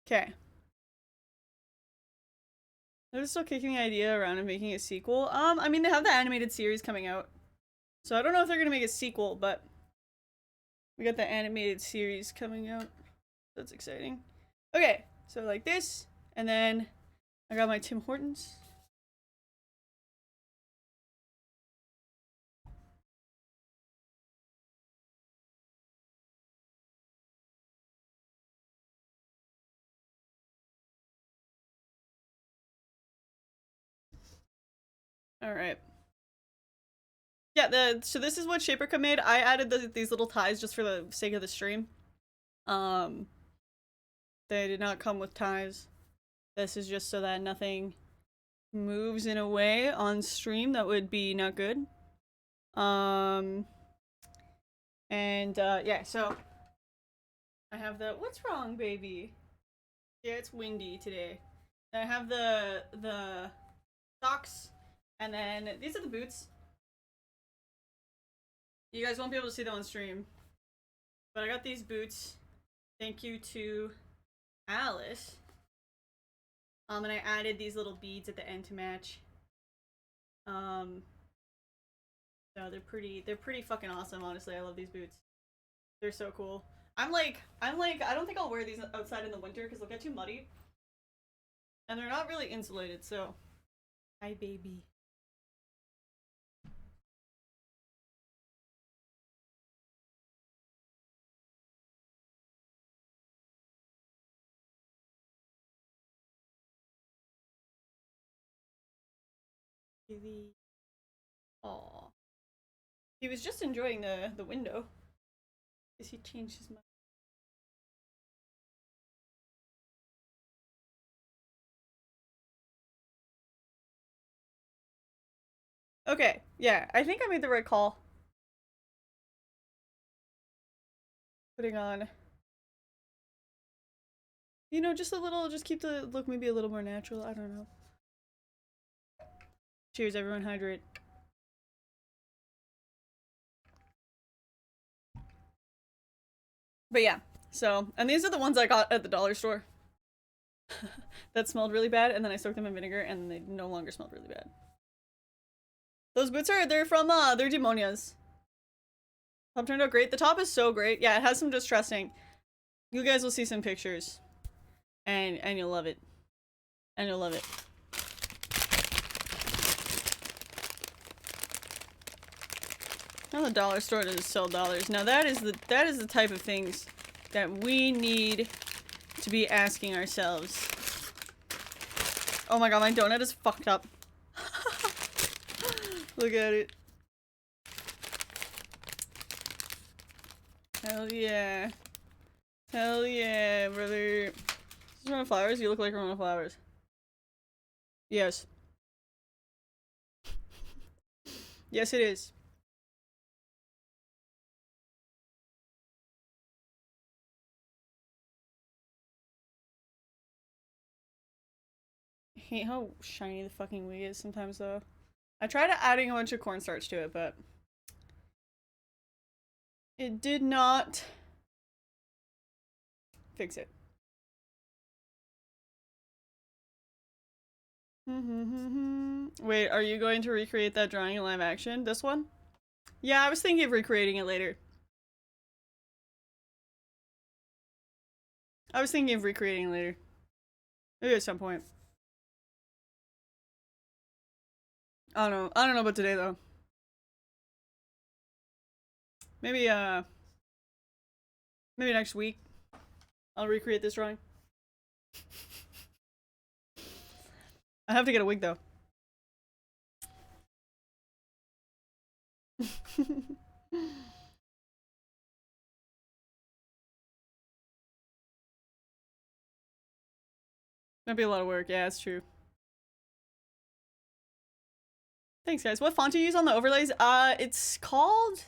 Okay. They're still kicking the idea around of making a sequel. I mean, they have the animated series coming out. So I don't know if they're gonna make a sequel, but we got the animated series coming out. That's exciting. Okay, so like this, and then I got my Tim Hortons. All right. Yeah, so this is what Shaperka made. I added these little ties just for the sake of the stream. Um, they did not come with ties. This is just so that nothing moves in a way on stream that would be not good. And yeah, so I have the what's wrong, baby? Yeah, it's windy today. And I have the socks, and then these are the boots. You guys won't be able to see them on stream, but I got these boots. Thank you to Alice. And I added these little beads at the end to match. So they're pretty fucking awesome, honestly. I love these boots. They're so cool. I'm like, I don't think I'll wear these outside in the winter because they'll get too muddy. And they're not really insulated, so. Hi, baby. Baby. Aww. He was just enjoying the window. Guess he changed his mind. Okay, yeah, I think I made the right call. Putting on, you know, just a little, just keep the look maybe a little more natural. I don't know. Cheers, everyone, hydrate. But yeah, so, and these are the ones I got at the dollar store. That smelled really bad, and then I soaked them in vinegar, and they no longer smelled really bad. Those boots they're from, they're Demonias. Top turned out great. The top is so great. Yeah, it has some distressing. You guys will see some pictures. And you'll love it. And you'll love it. Now the dollar store doesn't sell dollars. Now that is the type of things that we need to be asking ourselves. Oh my god, my donut is fucked up. Look at it. Hell yeah. Hell yeah, brother. Is this Ramona Flowers? You look like Ramona Flowers. Yes. Yes, it is. I hate how shiny the fucking wig is sometimes, though. I tried adding a bunch of cornstarch to it, but it did not fix it. Wait, are you going to recreate that drawing in live action? This one? Yeah, I was thinking of recreating it later. I was thinking of recreating it later. Maybe at some point. I don't know. I don't know about today, though. Maybe, maybe next week. I'll recreate this drawing. I have to get a wig, though. That'd be a lot of work. Yeah, it's true. Thanks, guys. What font do you use on the overlays? It's called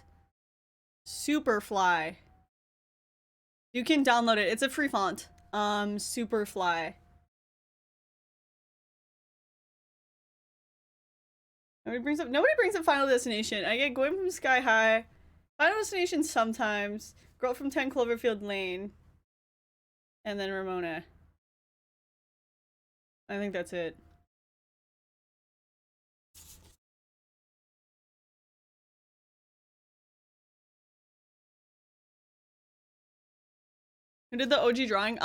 Superfly. You can download it. It's a free font. Superfly. Nobody brings up Final Destination. I get Going from Sky High. Final Destination sometimes. Girl from 10 Cloverfield Lane. And then Ramona. I think that's it. Who did the OG drawing?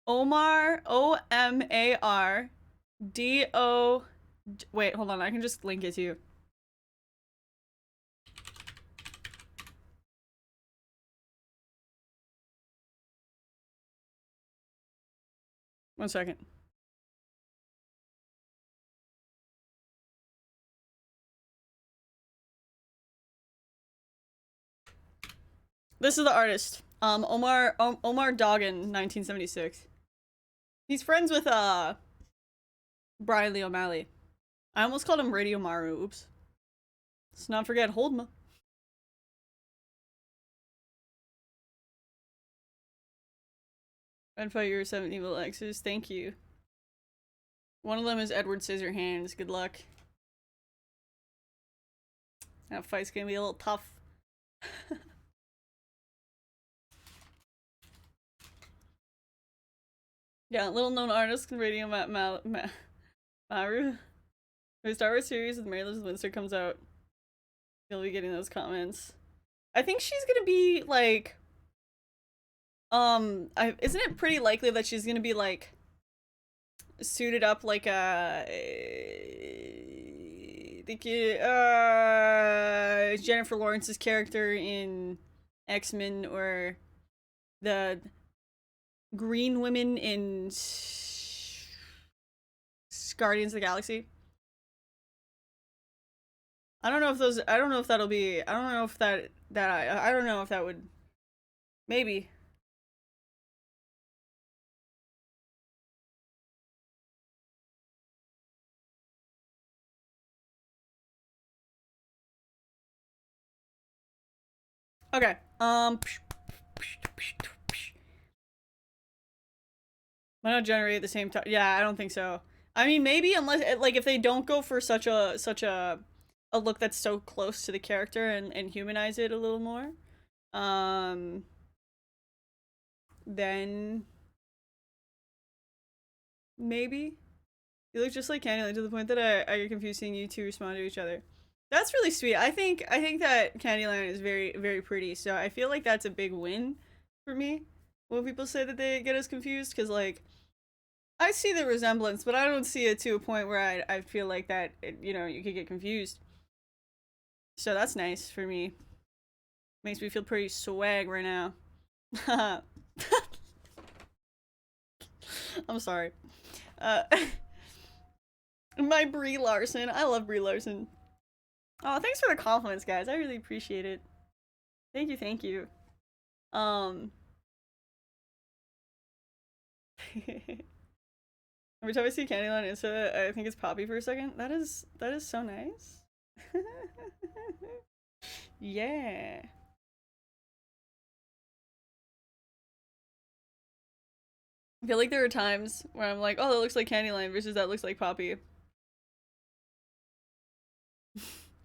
Omar, O-M-A-R, D-O... Wait, hold on. I can just link it to you. One second. This is the artist. Omar Doggin, 1976. He's friends with, Brian Lee O'Malley. I almost called him Radio Maru. Oops. Let's not forget Holdma. I'd fight your 7 evil exes. Thank you. One of them is Edward Scissorhands. Good luck. That fight's gonna be a little tough. Yeah, little known artist Radio Maru. The Star Wars series with Mary Elizabeth Winstead comes out. You'll be getting those comments. I think she's gonna be like, isn't it pretty likely that she's gonna be like suited up like a Jennifer Lawrence's character in X-Men, or the green women in Guardians of the Galaxy. I don't know if those. I don't know if that'll be. I don't know if that. I don't know if that would. Maybe. Okay. Why not generate at the same time? Yeah, I don't think so. I mean, maybe, unless like if they don't go for such a look that's so close to the character and humanize it a little more, then maybe. You look just like Candyland to the point that I get confused seeing you two respond to each other. That's really sweet. I think that Candyland is very, very pretty, so I feel like that's a big win for me when people say that they get us confused, because like I see the resemblance, but I don't see it to a point where I feel like that you know, you could get confused. So that's nice for me. Makes me feel pretty swag right now. I'm sorry. My Brie Larson. I love Brie Larson. Oh, thanks for the compliments, guys. I really appreciate it. Thank you, thank you. Every time I see Candyland Insta, I think it's Poppy for a second. That is so nice. Yeah. I feel like there are times where I'm like, oh, that looks like Candyland versus that looks like Poppy.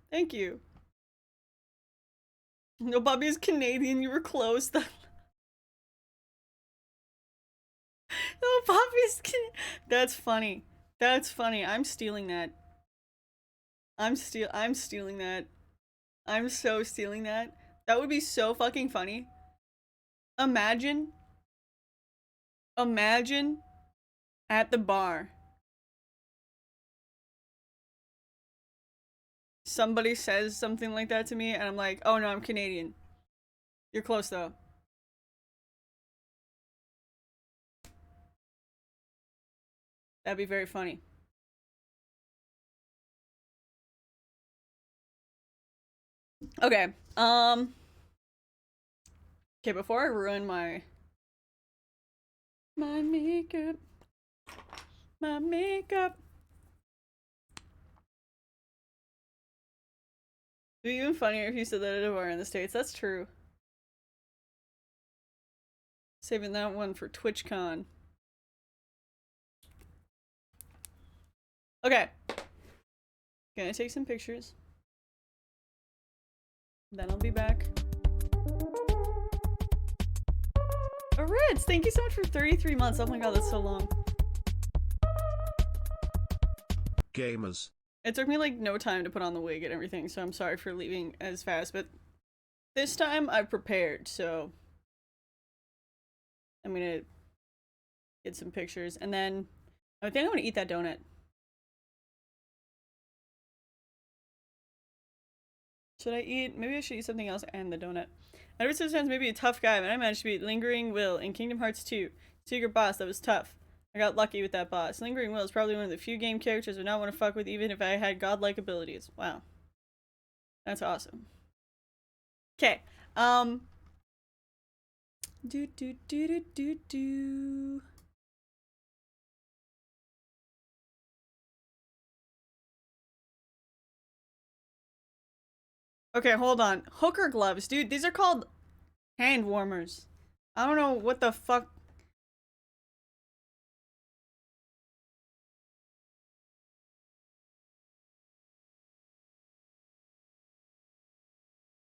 Thank you. No, Poppy is Canadian. You were close. No, Poppy's That's funny. That's funny. I'm stealing that. I'm stealing that. I'm so stealing that. That would be so fucking funny. Imagine at the bar somebody says something like that to me and I'm like, oh no, I'm Canadian. You're close though. That'd be very funny. Okay. Okay, before I ruin my makeup. My makeup. It'd be even funnier if you said that at a bar in the States. That's true. Saving that one for TwitchCon. Okay. Gonna take some pictures. Then I'll be back. Ritz, thank you so much for 33 months. Oh my god, that's so long. Gamers. It took me like no time to put on the wig and everything, so I'm sorry for leaving as fast, but this time I prepared, so I'm gonna get some pictures, and then I think I'm gonna eat that donut. Should I eat? Maybe I should eat something else and the donut. Edward Scissorhands may be a tough guy, but I managed to beat Lingering Will in Kingdom Hearts 2. Secret boss that was tough. I got lucky with that boss. Lingering Will is probably one of the few game characters I would not want to fuck with even if I had godlike abilities. Wow. That's awesome. Okay. Do. Okay, hold on. Hooker gloves, dude. These are called hand warmers. I don't know what the fuck